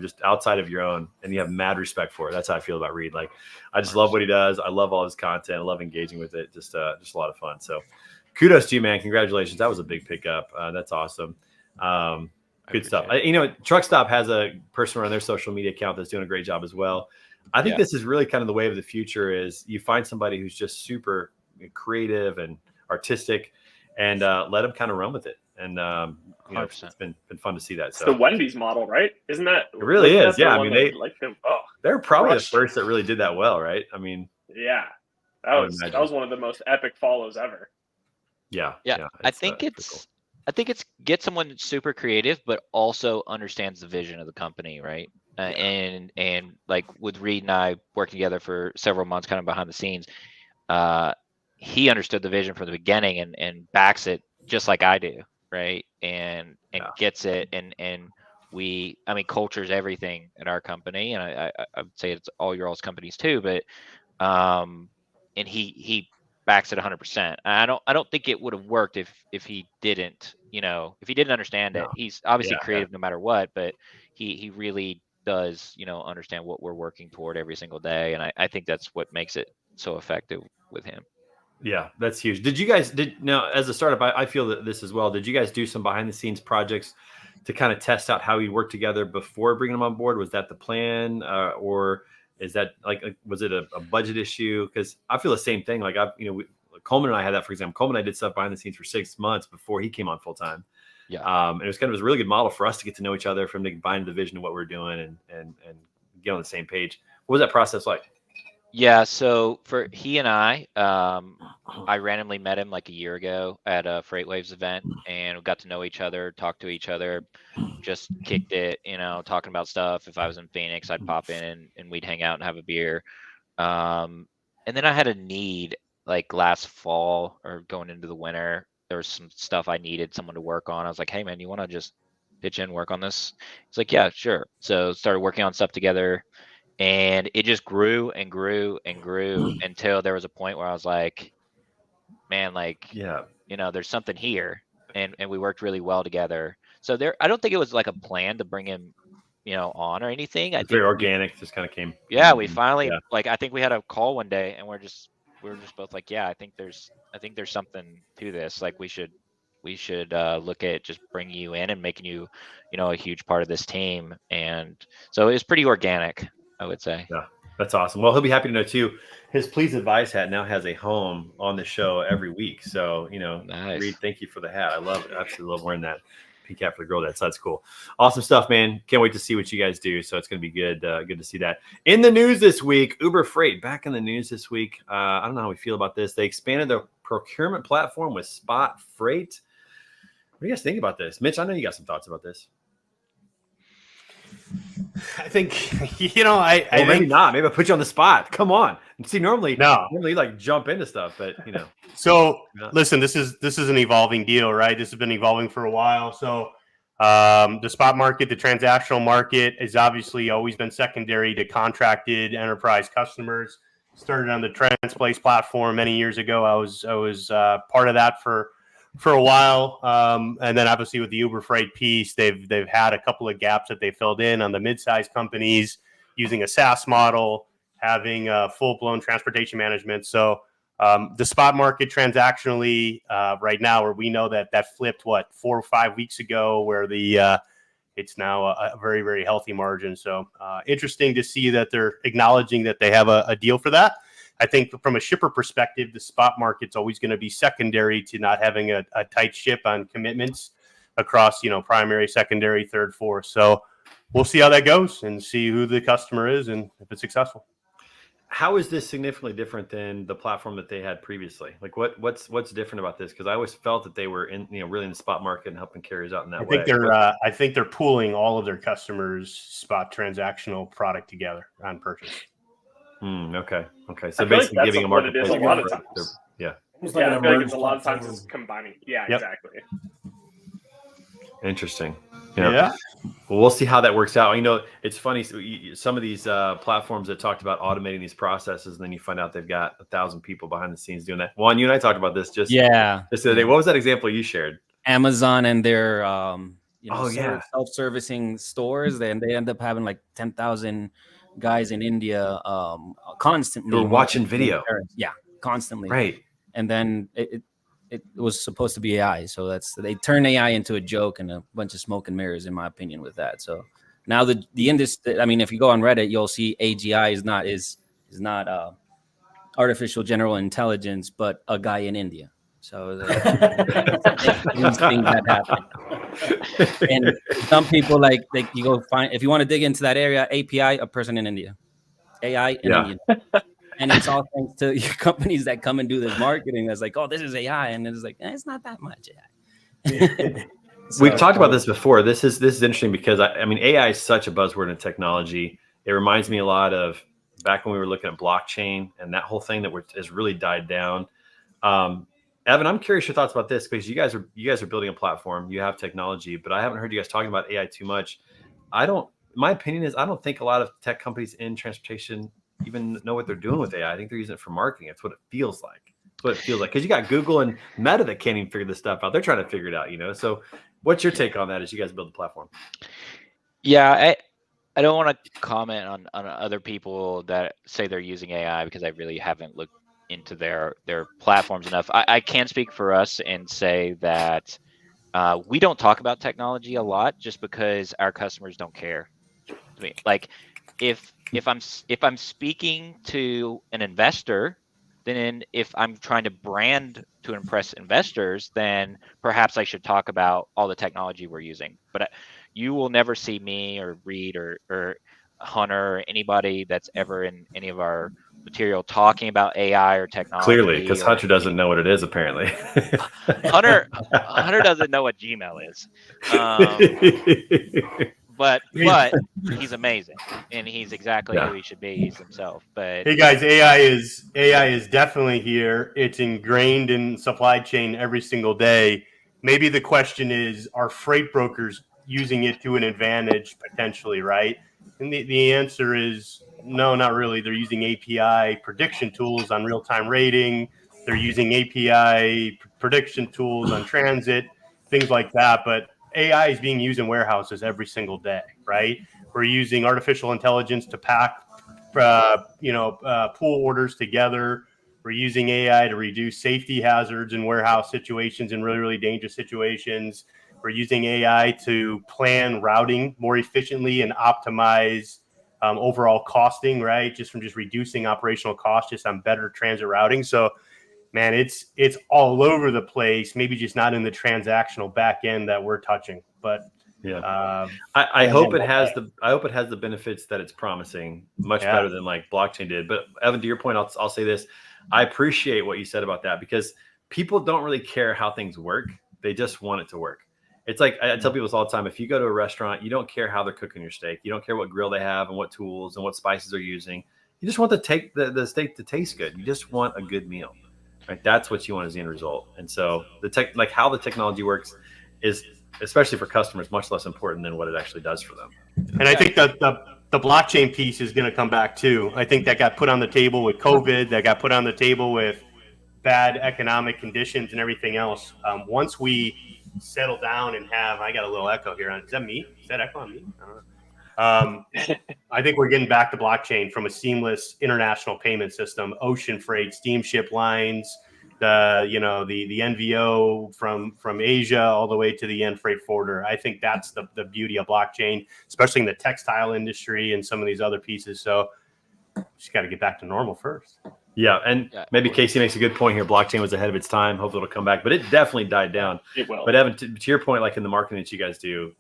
just outside of your own, and you have mad respect for it. That's how I feel about Reed. Like, I just love what he does. I love all his content. I love engaging with it. Just a lot of fun. So kudos to you, man. Congratulations. That was a big pickup. That's awesome. Good stuff. Truck Stop has a person on their social media account that's doing a great job as well. I think this is really kind of the way of the future. Is you find somebody who's just super creative and artistic, and let them kind of run with it. And it's been fun to see that. It's So the Wendy's model, right? Isn't that? It really is. Yeah, they're probably crushed. the first that really did that well, right? I mean, yeah, that was one of the most epic follows ever. Yeah. I think it's get someone super creative, but also understands the vision of the company, right? And like with Reed and I working together for several months, kind of behind the scenes, he understood the vision from the beginning and backs it just like I do, right? And gets it, and culture is everything at our company, and I would say it's all your all's companies too, but and he backs it 100%. I don't think it would have worked if he didn't, understand it. He's obviously creative no matter what, but he really does, understand what we're working toward every single day. And I think that's what makes it so effective with him. Yeah, that's huge. Now as a startup, I feel that this as well. Did you guys do some behind the scenes projects to kind of test out how you work together before bringing them on board? Was that the plan, or is that was it a budget issue? Because I feel the same thing. Like Coleman and I had that, for example. Coleman and I did stuff behind the scenes for 6 months before he came on full time. Yeah. And it was a really good model for us to get to know each other, from to buy into the vision of what we're doing and get on the same page. What was that process like? Yeah. So for he and I randomly met him like a year ago at a Freight Waves event, and we got to know each other, talk to each other, just kicked it, talking about stuff. If I was in Phoenix, I'd pop in and we'd hang out and have a beer. And then I had a need like last fall or going into the winter. There was some stuff I needed someone to work on. I was like, hey man, you want to just pitch in, work on this? He's like, yeah, sure. So started working on stuff together, and it just grew and grew and grew until there was a point where I was like, man, there's something here. And we worked really well together. So I don't think it was like a plan to bring him, on or anything. I think very organic, just kind of came. Yeah, we finally I think we had a call one day, and we were just both like, yeah, I think there's something to this. Like we should look at just bringing you in and making you, a huge part of this team. And so it was pretty organic, I would say. Yeah, that's awesome. Well, he'll be happy to know too. His Please Advise hat now has a home on the show every week. So, nice. Reed, thank you for the hat. I love it. I absolutely love wearing that. Pink hat for the girl. That's cool. Awesome stuff, man. Can't wait to see what you guys do. So it's going to be good. Good to see that. In the news this week, Uber Freight back in the news this week. I don't know how we feel about this. They expanded their procurement platform with Spot Freight. What do you guys think about this? Mitch, I know you got some thoughts about this. I think, I maybe think not. Maybe I put you on the spot. Come on. See, normally like jump into stuff, but So listen, this is an evolving deal, right? This has been evolving for a while. So the spot market, the transactional market, has obviously always been secondary to contracted enterprise customers. Started on the Transplace platform many years ago. I was part of that for a while, and then obviously with the Uber Freight piece, they've had a couple of gaps that they filled in on the mid-sized companies using a SaaS model, having full-blown transportation management. So the spot market transactionally right now, where we know that flipped 4 or 5 weeks ago, where the it's now a very, very healthy margin. So interesting to see that they're acknowledging that they have a deal for that. I think from a shipper perspective, the spot market's always going to be secondary to not having a tight ship on commitments across, primary, secondary, third, fourth. So we'll see how that goes and see who the customer is and if it's successful. How is this significantly different than the platform that they had previously? Like what's different about this? Because I always felt that they were in, really in the spot market and helping carriers out in that way. I think they're pooling all of their customers' spot transactional product together on purchase. Okay. So basically giving a marketplace. A lot of times. Yeah. Almost like I feel like it's a lot of times it's combining. Yeah, yep. Exactly. Interesting. Yeah. Well, we'll see how that works out. It's funny. Some of these platforms that talked about automating these processes, and then you find out they've got 1,000 people behind the scenes doing that. Juan, you and I talked about this just the other day. What was that example you shared? Amazon and their self-servicing stores. They end up having like 10,000 guys in India constantly. Who are watching video. Yeah, constantly. Right. And then it was supposed to be AI. So they turn AI into a joke and a bunch of smoke and mirrors, in my opinion, with that. So now the industry, if you go on Reddit, you'll see AGI is not artificial general intelligence, but a guy in India. So these things that happen. And some people like you go find, if you want to dig into that area, API, a person in India, AI in India. And it's all thanks to your companies that come and do this marketing. That's like, oh, this is AI, and it's like, it's not that much AI. We've talked about this before. This is interesting because AI is such a buzzword in technology. It reminds me a lot of back when we were looking at blockchain and that whole thing that has really died down. Evan, I'm curious your thoughts about this because you guys are building a platform. You have technology, but I haven't heard you guys talking about AI too much. My opinion is I don't think a lot of tech companies in transportation even know what they're doing with AI. I think they're using it for marketing. It's what it feels like. Because you got Google and Meta that can't even figure this stuff out. They're trying to figure it out, So what's your take on that as you guys build the platform? Yeah, I don't want to comment on other people that say they're using AI because I really haven't looked into their platforms enough. I can speak for us and say that we don't talk about technology a lot just because our customers don't care. Like if I'm speaking to an investor, then if I'm trying to brand to impress investors, then perhaps I should talk about all the technology we're using. But you will never see me or Reed or Hunter or anybody that's ever in any of our material talking about AI or technology. Clearly, because Hunter doesn't know what it is, apparently. Hunter doesn't know what Gmail is. But he's amazing, and he's exactly who he should be. He's himself. But hey guys, AI is definitely here. It's ingrained in supply chain every single day. Maybe the question is, are freight brokers using it to an advantage potentially, right? And the answer is no, not really. They're using API prediction tools on real-time rating. They're using API prediction tools on transit, things like that. But AI is being used in warehouses every single day, right? We're using artificial intelligence to pack, pool orders together. We're using AI to reduce safety hazards in warehouse situations and really, really dangerous situations. We're using AI to plan routing more efficiently and optimize overall costing, right? Just reducing operational costs just on better transit routing. So, man, it's all over the place. Maybe just not in the transactional back end that we're touching. But yeah, I hope it has the benefits that it's promising, much better than like blockchain did. But Evan, to your point, I'll say this: I appreciate what you said about that because people don't really care how things work; they just want it to work. It's like I tell people this all the time. If you go to a restaurant, you don't care how they're cooking your steak. You don't care what grill they have and what tools and what spices they're using. You just want the steak to taste good. You just want a good meal, right? That's what you want as the end result. And so how the technology works is, especially for customers, much less important than what it actually does for them. And I think that the blockchain piece is going to come back too. I think that got put on the table with COVID. That got put on the table with bad economic conditions and everything else. Once we settle down and I got a little echo here. Is that me? Is that echo on me? I don't know. I think we're getting back to blockchain from a seamless international payment system, ocean freight, steamship lines. the NVO from Asia all the way to the end freight forwarder. I think that's the beauty of blockchain, especially in the textile industry and some of these other pieces. So just got to get back to normal first. Yeah, and maybe Casey makes a good point here. Blockchain was ahead of its time. Hopefully it'll come back, but it definitely died down. It will. But Evan, to your point, like in the marketing that you guys do,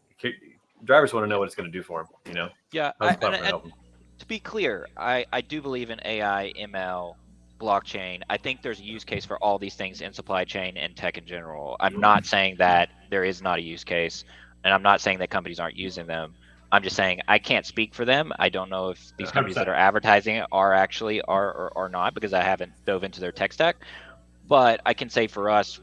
drivers want to know what it's going to do for them. Yeah. To be clear, I do believe in AI, ML, blockchain. I think there's a use case for all these things in supply chain and tech in general. I'm not saying that there is not a use case, and I'm not saying that companies aren't using them. I'm just saying I can't speak for them. I don't know if these companies that are advertising it are actually or not, because I haven't dove into their tech stack. But I can say for us,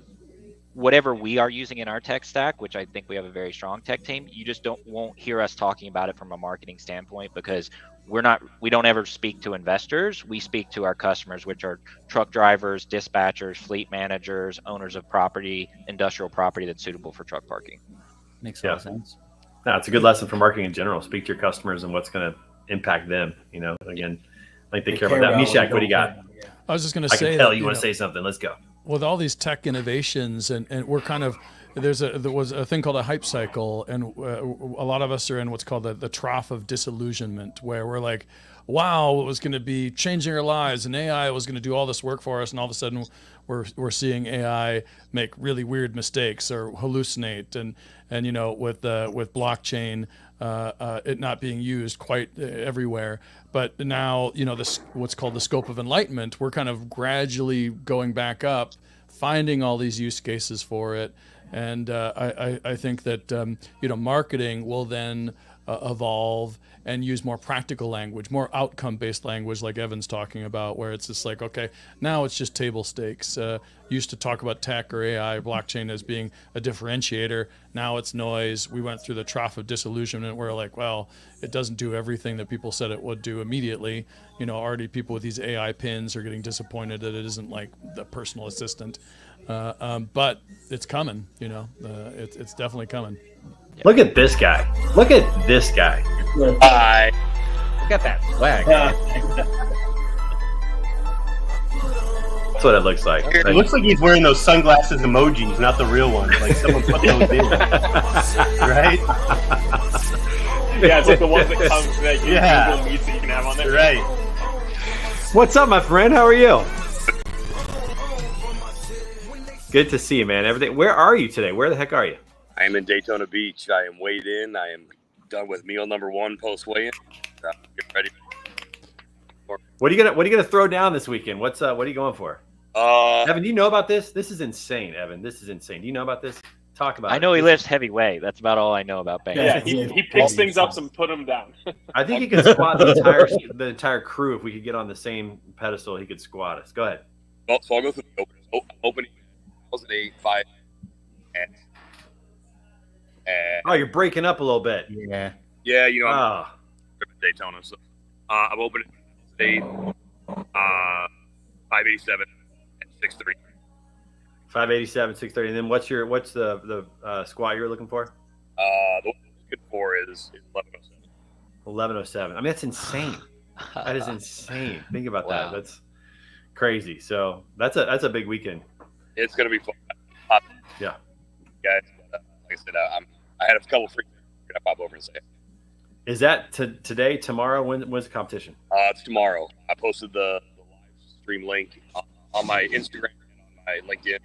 whatever we are using in our tech stack, which I think we have a very strong tech team, you just won't hear us talking about it from a marketing standpoint, because we don't ever speak to investors. We speak to our customers, which are truck drivers, dispatchers, fleet managers, owners of property, industrial property that's suitable for truck parking. Makes a lot of sense. No, it's a good lesson for marketing in general. Speak to your customers and what's going to impact them. Again, I think they care about that. Mishak, what do you got? I was just going to say, I can tell you want to say something. Let's go. With all these tech innovations, and we're kind of there was a thing called a hype cycle, and a lot of us are in what's called the trough of disillusionment, where we're like, wow, it was going to be changing our lives, and AI was going to do all this work for us, and all of a sudden we're seeing AI make really weird mistakes or hallucinate, and with blockchain, it not being used quite everywhere. But now, this what's called the scope of enlightenment, we're kind of gradually going back up, finding all these use cases for it. And I think that, marketing will then evolve and use more practical language, more outcome-based language like Evan's talking about, where it's just like, okay, now it's just table stakes. Used to talk about tech or AI, blockchain as being a differentiator. Now it's noise. We went through the trough of disillusionment where like, well, it doesn't do everything that people said it would do immediately. Already people with these AI pins are getting disappointed that it isn't like the personal assistant. But it's coming, it's definitely coming. Look at this guy. Look at this guy. Hi. Look at that swag. That's what it looks like. It looks like he's wearing those sunglasses emojis, not the real ones. Like someone put those in. Right? Yeah, it's like the ones that come that Google Meets that you can have on there. Right. What's up, my friend? How are you? Good to see you, man. Everything. Where are you today? Where the heck are you? I am in Daytona Beach. I am weighed in. I am done with meal number 1 post weigh-in. Get ready. What are you gonna throw down this weekend? What are you going for? Evan, do you know about this? This is insane, Evan. This is insane. Do you know about this? Talk about it. I know he lifts heavyweight. That's about all I know about Bang. Yeah, he picks things up and put them down. I think he could squat the entire crew. If we could get on the same pedestal, he could squat us. Go ahead. Well, so I'll go through the opening 2008, 5. Oh, you're breaking up a little bit. Yeah, I'm Daytona. So I'm opening 587 and 6'3". 587, 630. And then what's the squat you're looking for? The one I'm looking for is 1107. 1107. I mean, that's insane. That is insane. Think about that. That's crazy. So that's a big weekend. It's gonna be fun. Yeah, guys. Like I said, I had a couple free. I'm gonna pop over and say it. Is that today, tomorrow? When's the competition? It's tomorrow. I posted the live stream link on my Instagram and on my LinkedIn.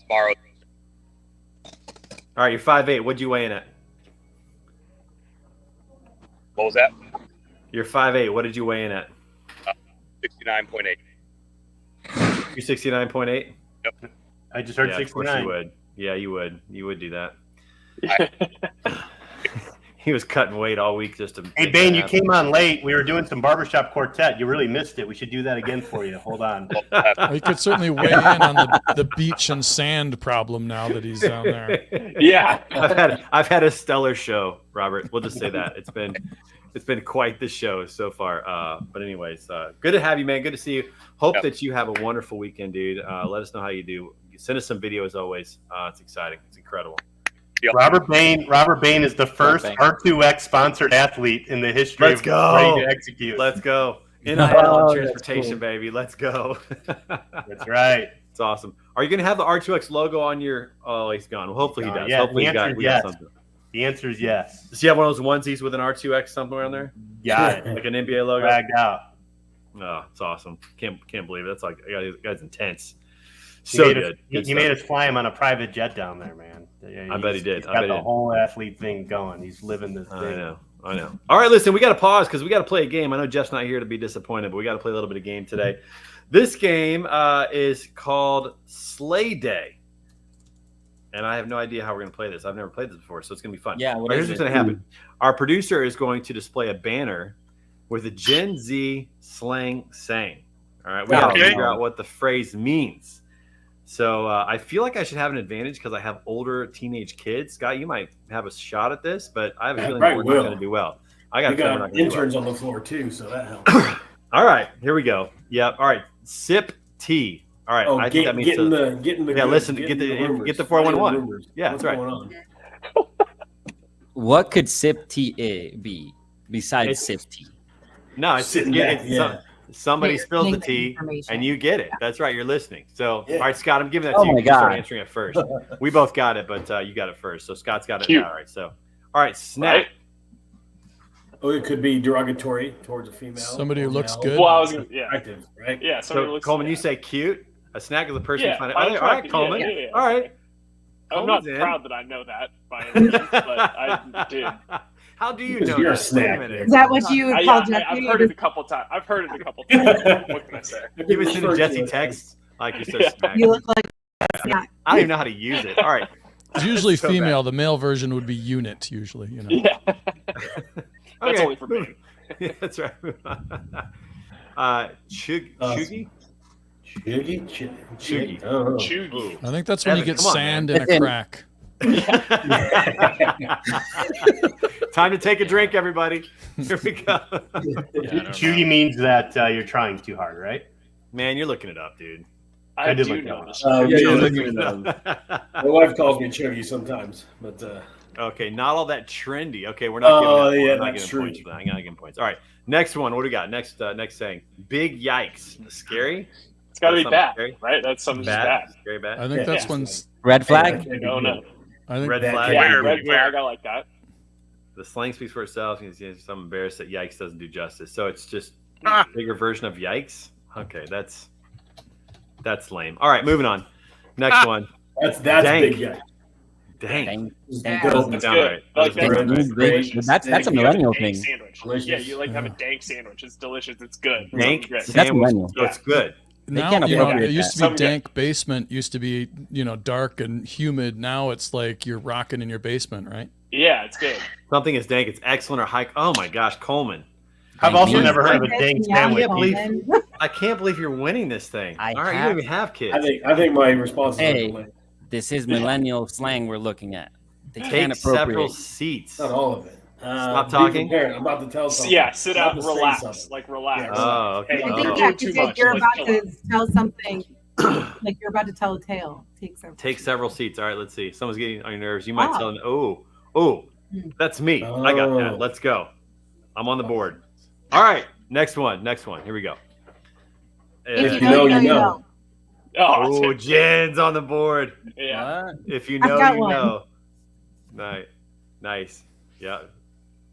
Tomorrow. All right, you're 5'8". What'd you weigh in at? What was that? You're 5'8". What did you weigh in at? 69.8. You 69.8? Yep. I just heard 69. Of course you would. Yeah, you would. You would do that. He was cutting weight all week just to. Hey, Bane, you came on late. We were doing some barbershop quartet. You really missed it. We should do that again for you. Hold on. He could certainly weigh in on the beach and sand problem now that he's down there. Yeah, I've had a stellar show, Robert. We'll just say that it's been quite the show so far. But anyways, good to have you, man. Good to see you. Hope that you have a wonderful weekend, dude. Let us know how you do. Send us some video as always. It's exciting. It's incredible. Robert Bain is the first R2X sponsored athlete in the history Let's of go. Ready to Execute. Let's go. NIL transportation, cool. Baby. Let's go. That's right. It's awesome. Are you going to have the R2X logo on your? Oh, he's gone. Well, hopefully he does. Yeah, Hopefully we got something. The answer is yes. Does he have one of those onesies with an R2X somewhere on there? Got it. Like an NBA logo. Dragged out. Oh, it's awesome. Can't believe it. That's like guy's intense. He So made good. He made us fly him on a private jet down there, man. I bet he did. He's got the whole athlete thing going. He's living this thing. I know. All right, listen, we got to pause because we got to play a game. I know Jeff's not here to be disappointed, but we got to play a little bit of game today. This game is called Sleigh Day, and I have no idea how we're going to play this. I've never played this before, so it's going to be fun. Yeah. Here's what's going to happen. Our producer is going to display a banner with a Gen Z slang saying. All right, we got to figure out what the phrase means. So I feel like I should have an advantage because I have older teenage kids. Scott, you might have a shot at this, but I have a feeling we're not going to do well. I got interns on the floor too, so that helps. All right, here we go. Yep. All right, sip tea. All right, I think that means getting the yeah. Listen, get the 411. Yeah, that's right. What could sip tea be besides sip tea? No, it's somebody spills the tea and you get it. That's right. You're listening. So, all right, Scott, I'm giving that to you. My You start God. answering it first. We both got it, but you got it first. So Scott's got it. All right. So, all right, snack. Oh, it could be derogatory towards a female. Somebody who looks good. Well, I was active, right? Yeah. So Coleman, you say cute. A snack is a person you find. all right, Coleman. Yeah. All right. I'm not proud that I know that by any means, but I did. How do you know? You're a that? snack. Is that what you call Jesse? I've heard it a couple times. What can I say? Give us a Jesse text like you're so snack. You look like a snack. I don't even know how to use it. All right. It's usually So female. The male version would be unit, usually. You know. Yeah. That's Okay. only for me. Yeah, that's right. Chuggy? Chuggy. Oh. Chuggy. I think that's when you Evan, get come on, sand man. in a crack. Time to take a drink, everybody. Here we go. Chuggy means that you're trying too hard, right? Man, you're looking it up, dude. I did do look know that this. Yeah, you're looking at my wife calls me Chuggy sometimes, but Okay, not all that trendy. Okay, we're not giving that's true. points for that. I'm not giving points. All right, next one. What do we got? Next saying. Big yikes. Scary? It's got to be Something bad, scary? right? That's something just bad. Scary bad? I think that's one's Red flag? No. I think Red Yeah, flag. red flag. I like that. The slang speaks for itself. I'm embarrassed that yikes doesn't do justice. So it's just Ah. a bigger version of yikes. Okay, that's lame. All right, moving on. Next one. That's Dank. big guy. Dang. That's Doesn't good. sound right. I like Doesn't that. sound right. That's a You have millennial dank thing. Sandwich. Delicious. Yeah, you like have a dank sandwich. It's delicious. It's good. Dank It's great. That's sandwich. millennial. So it's good. now, can't appropriate it used to that. be dank basement, used to be, dark and humid. Now it's like you're rocking in your basement, right? Yeah, it's good. Something is dank. It's excellent or high. Oh my gosh, Coleman. I've also Dank never heard of a dank sandwich. I can't believe you're winning this thing. I All right, you have- don't even have kids. I think my response is Hey. like, This is millennial slang we're looking at. They Take can't several appropriate. seats. not all of it. Stop Be talking. prepared. I'm about to tell something. Yeah, sit I'm down, about to say relax. something. Like relax. Oh, okay. Hey, I you're think doing you have to too say much. you're Like, about chill out. to tell something, like you're about to tell a tale. Take several seats. All right, let's see. Someone's getting on your nerves. You might Oh. tell them, oh, that's me. I got Oh. that. Let's go. I'm on the board. All right, next one. Here we go. If you you know, know, you you know. know. Oh, Oh, Jen's on the board. yeah. What? If you I've know, got you one. know. Nice. Yeah.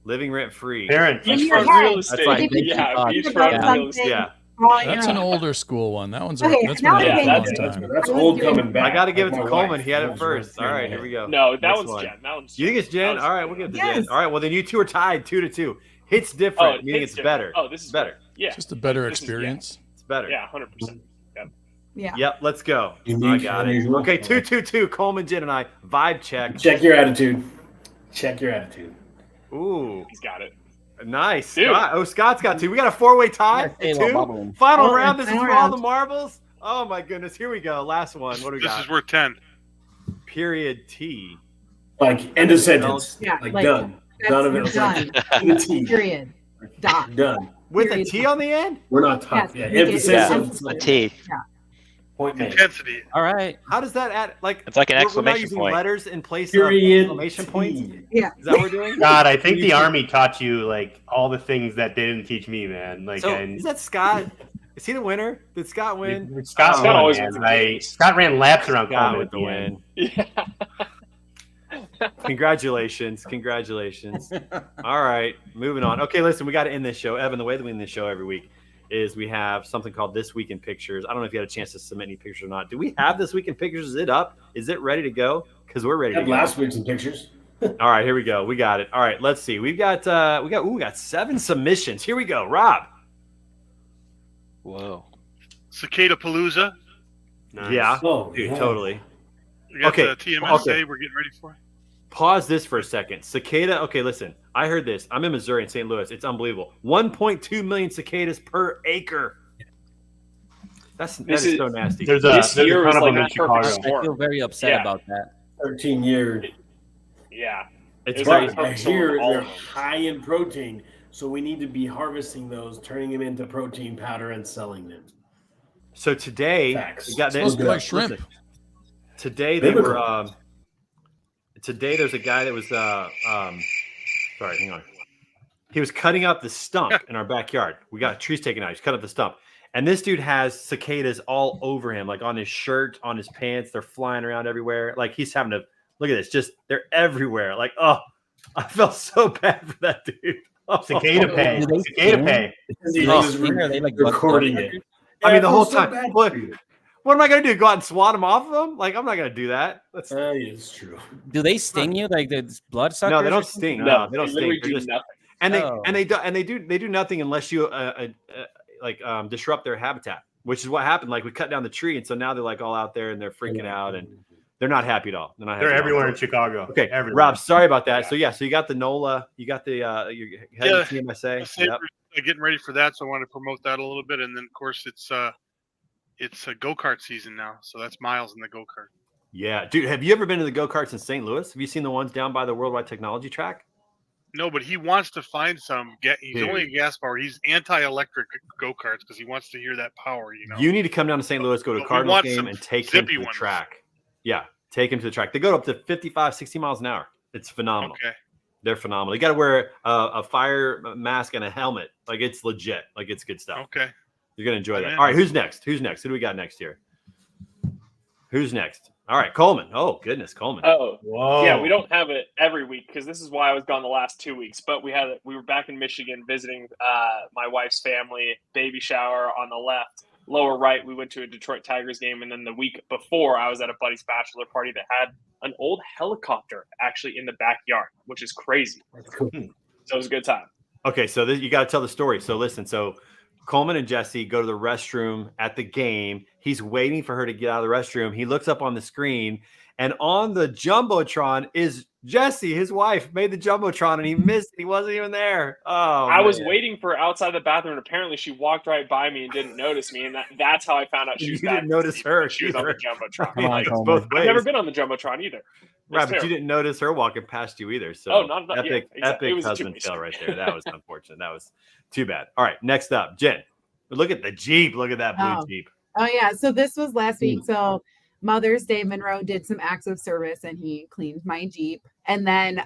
Living rent free. Parents. Beachfront your real head. estate. That's like- Yeah, Think beachfront about real estate. Yeah. Oh, you're That's an right. older school one. That one's Okay, that's now been I'm around a long thinking- time. That's I was old doing- coming back. I got to give it Like to my Coleman. wife. He had That it was first. right All right, there. here we go. No, that Next one's one. Jen. That one's You think it's Jen? That was- All right, we'll give it to Yes. Jen. All right, well, then you two are tied 2-2. Hits Oh, different, it meaning hits it's different. better. Oh, this is better. good. Yeah. Just a better This is- experience. It's better. Yeah, 100%. Yeah. Yep, let's go. Unique, I got it. unusual. Okay, 2-2-2. Coleman, Jen, and I. Vibe check. Check your attitude. Check your attitude. Ooh, He's got it. nice. Dude. Scott. Oh, Scott's got two. We got a 4-way tie. Yeah, stay Two. bubbling. Final Oh, round. This is final for all round. the marbles. Oh my goodness. Here we go. Last one. What do we This got? is worth 10. Period T. Like end of sentence. Yeah, Like like, done. That's Done of it. done. To the T. Period. Dot. Done. With a Period. T on the end? We're not talking. Yes, Yeah, emphasis yeah. on A T. point made. Intensity. All right. How does that add? Like, It's like an we're not exclamation using point. letters in place Period. of exclamation points. T. Yeah. Is that what we're doing? God, I think the Army taught you like all the things that they didn't teach me, man. Like, So and is that Scott? Is he the winner? Did Scott win? Scott Scott always won, wins man. in games. Scott ran laps around Scott Coleman with at the the end. win. Yeah. Congratulations. All right, moving on. Okay, listen, we got to end this show. Evan, the way that we end the show every week is we have something called This Week in Pictures. I don't know if you had a chance to submit any pictures or not. Do we have This Week in Pictures? Is it up? Is it ready to go? Because we're ready to go. Last week's in pictures. All right, here we go. We got it. All right, let's see. We got 7 submissions. Here we go. Rob. Whoa. Cicada Palooza. Nice. Yeah. Oh, Dude, yeah. totally. We got Okay, the TMSA okay. we're getting ready for. Pause this for a second. Cicada. Okay, listen. I heard this. I'm in Missouri in St. Louis. It's unbelievable. 1.2 million cicadas per acre. That is so nasty. There's This a year was ton of like them in a perfect Chicago. I feel storm. very upset Yeah. about that. 13-year. Yeah. It's It was like crazy. a But I perfect storm hear of all they're of them. high in protein, so we need to be harvesting those, turning them into protein powder, and selling them. So today, Facts. we got It's supposed to be like shrimp. listen, today they Biblical. were. Today there's a guy that was. Sorry, hang on. He was cutting up the stump in our backyard. We got trees taken out. He's cutting up the stump, and this dude has cicadas all over him, like on his shirt, on his pants. They're flying around everywhere. Like he's having to look at this. Just they're everywhere. Like I felt so bad for that dude. Cicada pay. Cicada pay. He Oh, was Are they like recording it. I mean, the I whole feel so time. bad What for you. am I gonna do? Go out and swat him off of him? Like I'm not gonna do that. That's Yeah, it's true. Do they sting you like the blood suckers? no, they or don't something? sting. No, No, they don't they sting. literally They're do just nothing. and they do nothing unless you disrupt their habitat, which is what happened. Like we cut down the tree, and so now they're like all out there and they're freaking out and they're not happy at all. They're not. Happy They're at all. everywhere in Chicago. Okay, Everywhere. Rob, sorry about that. So you got the NOLA, you got the your head of TMSA. Yep. We're getting ready for that, so I want to promote that a little bit. And then, of course, it's a go-kart season now, so that's Miles in the go-kart. Yeah, dude, have you ever been to the go-karts in St. Louis? Have you seen the ones down by the Worldwide Technology Track? No, but he wants to find some. He's only a gas power. He's anti-electric go-karts because he wants to hear that power. You need to come down to St. Louis, go to a But we Cardinals want game, some and take him to zippy the ones. track. Yeah, take him to the track. They go up to 55, 60 miles an hour. It's phenomenal. Okay. They're phenomenal. You got to wear a fire mask and a helmet. Like it's legit. Like it's good stuff. Okay. You're gonna enjoy that. Yeah. All right, who's next? Who do we got next here? Who's next? All right, Coleman. Oh goodness, Coleman. Oh, Whoa. yeah. We don't have it every week because this is why I was gone the last 2 weeks. But we were back in Michigan visiting my wife's family. Baby shower on the left, lower right. We went to a Detroit Tigers game, and then the week before, I was at a buddy's bachelor party that had an old helicopter actually in the backyard, which is crazy. That's cool. So it was a good time. Okay, so you got to tell the story. So listen, so Coleman and Jesse go to the restroom at the game. He's waiting for her to get out of the restroom. He looks up on the screen, and on the Jumbotron is Jesse, his wife, made the Jumbotron, and he missed it. He wasn't even there. Oh, I was man. waiting for her outside the bathroom, and apparently she walked right by me and didn't notice me, and that's how I found out she was You back didn't notice her. She was on the either. Jumbotron. Come on, Like, it's Coleman. both ways. I've never been on the Jumbotron either. Right, It's but you terrible. didn't notice her walking past you either. So Oh, not- yeah, epic, exactly. It epic was a husband two-way fail right street. there. That was unfortunate. That was too bad. All right, next up, Jen. Look at the Jeep. Look at that blue Oh. Jeep. Oh yeah. So this was last week. So Mother's Day, Monroe did some acts of service and he cleaned my Jeep. And then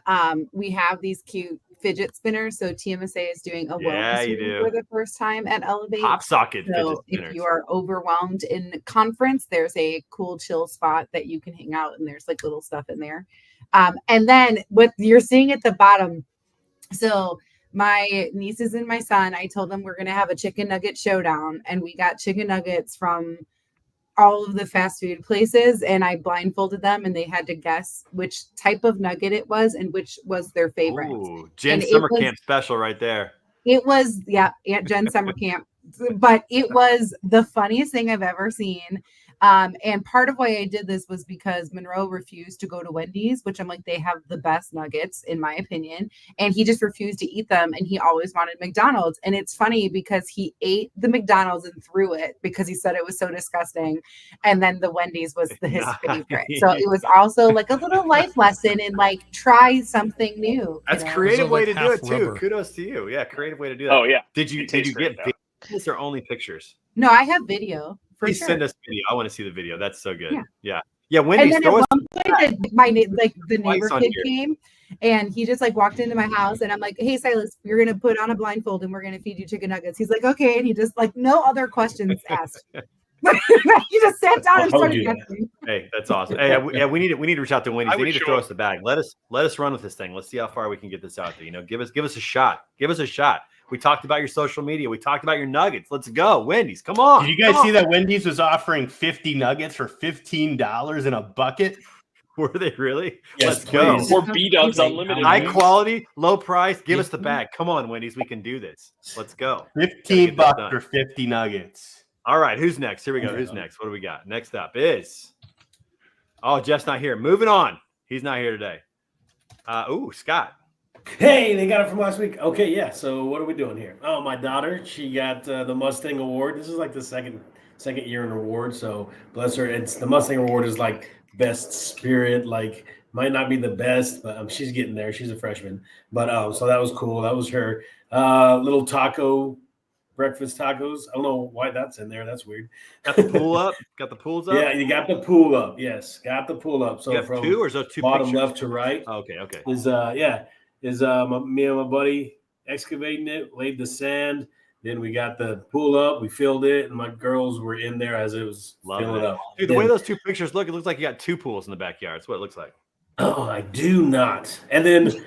we have these cute fidget spinners. So TMSA is doing a Yeah, wellness you week do. for the first time at Elevate. Pop socket fidget So if spinners. you are overwhelmed in conference, there's a cool chill spot that you can hang out and there's like little stuff in there. And then what you're seeing at the bottom. So my nieces and my son, I told them we're going to have a chicken nugget showdown, and we got chicken nuggets from all of the fast food places, and I blindfolded them and they had to guess which type of nugget it was and which was their favorite. Ooh, Jen And it summer was- camp special right there. It was, yeah, Aunt Jen summer camp, but it was the funniest thing I've ever seen. And part of why I did this was because Monroe refused to go to Wendy's, which I'm like, they have the best nuggets in my opinion. And he just refused to eat them. And he always wanted McDonald's. And it's funny because he ate the McDonald's and threw it because he said it was so disgusting. And then the Wendy's was his favorite. So it was also like a little life lesson in like, try something new. That's you know? creative So, way like, to do it half too. rubber. Kudos to you. Yeah, creative way to do that. Oh, yeah. Did you It tastes get great, videos or only pictures? No, I have video for Please sure. send us video. I want to see the video. That's so good. Yeah. Yeah. Yeah. And Wendy's. then There at was one point, the Twice neighbor on kid here. came And he just like walked into my house, and I'm like, "Hey, Silas, you're gonna put on a blindfold and we're gonna feed you chicken nuggets." He's like, "Okay," and he just like no other questions asked. He just sat down and started answering. Hey, that's awesome. Hey, we need to reach out to Wendy's. They need to throw us the bag. Let us run with this thing. Let's see how far we can get this out there. You know, give us a shot. Give us a shot. We talked about your social media. We talked about your nuggets. Let's go, Wendy's. Come on. Did you guys see that Wendy's was offering 50 nuggets for $15 in a bucket? Were they really? Yes, Let's go. Or B-Dubs Unlimited. High quality, low price. Give us the bag. Come on, Wendy's. We can do this. Let's go. $15 for 50 nuggets. All right, who's next? Here we go. Who's next? What do we got? Next up is Jeff's not here. Moving on. He's not here today. Scott. Hey, they got it from last week. Okay, yeah. So what are we doing here? Oh, my daughter, she got the Mustang Award. This is like the second year in award. So bless her. It's the Mustang Award is like best spirit. Like might not be the best, but she's getting there. She's a freshman. But so that was cool. That was her little breakfast tacos. I don't know why that's in there. That's weird. Got the pool up? Got the pools up? Yeah, you got the pool up. Yes, got the pool up. So from two, or is those two bottom pictures? left to right. Oh, okay. Is me and my buddy excavating it, laid the sand. Then we got the pool up. We filled it, and my girls were in there as it was filling up. Dude, the way those two pictures look, it looks like you got two pools in the backyard. That's what it looks like. Oh, I do not. And then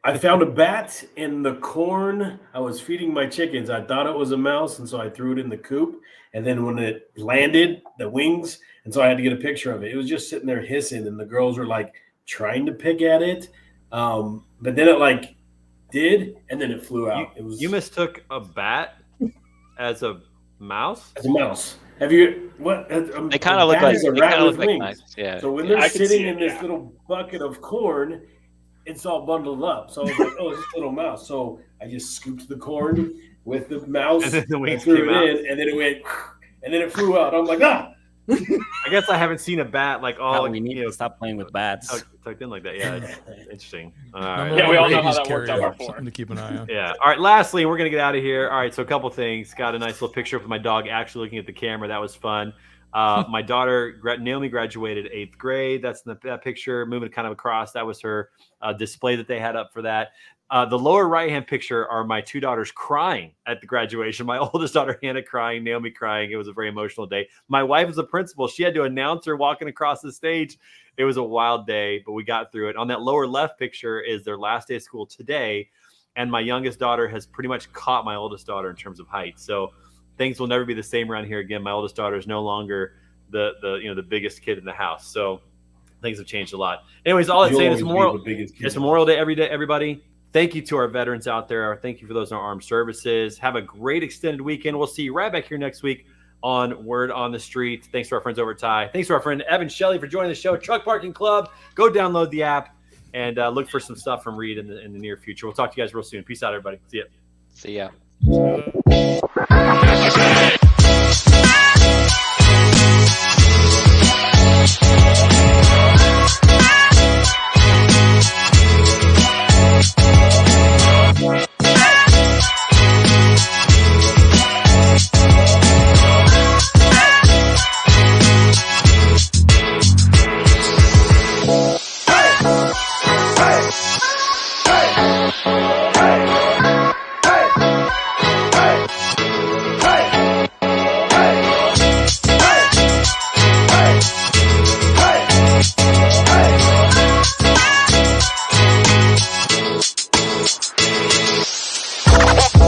I found a bat in the corn. I was feeding my chickens. I thought it was a mouse, and so I threw it in the coop. And then when it landed, the wings, and so I had to get a picture of it. It was just sitting there hissing, and the girls were like trying to pick at it. But then it like did, and then it flew out. You mistook a bat as a mouse? As a mouse. Have you what? They kind of look like mice. Yeah. So when they're sitting in this little bucket of corn, it's all bundled up. So I was like, oh, it's a little mouse. So I just scooped the corn with the mouse, and then the wings threw came it out. in, and then it went, and then it flew out. I'm like, ah. I guess I haven't seen a bat like all. You need to stop playing with bats. Tucked in like that. Yeah, it's interesting. All right. Yeah, we all know how that worked out before. Something to keep an eye on. Yeah. All right. Lastly, we're gonna get out of here. All right. So a couple things. Got a nice little picture of my dog actually looking at the camera. That was fun. My daughter Naomi graduated 8th grade. That's in that picture. Moving kind of across. That was her display that they had up for that. The lower right-hand picture are my two daughters crying at the graduation. My oldest daughter, Hannah, crying, Naomi crying. It was a very emotional day. My wife is a principal. She had to announce her walking across the stage. It was a wild day, but we got through it. On that lower left picture is their last day of school today, and my youngest daughter has pretty much caught my oldest daughter in terms of height. So things will never be the same around here again. My oldest daughter is no longer the biggest kid in the house. So things have changed a lot. Anyways, all I'm saying is it's Memorial Day every day, everybody. Thank you to our veterans out there. Thank you for those in our armed services. Have a great extended weekend. We'll see you right back here next week on Word on the Street. Thanks to our friends over at Ty. Thanks to our friend Evan Shelley for joining the show. Truck Parking Club. Go download the app and look for some stuff from Reed in the near future. We'll talk to you guys real soon. Peace out, everybody. See ya. See ya.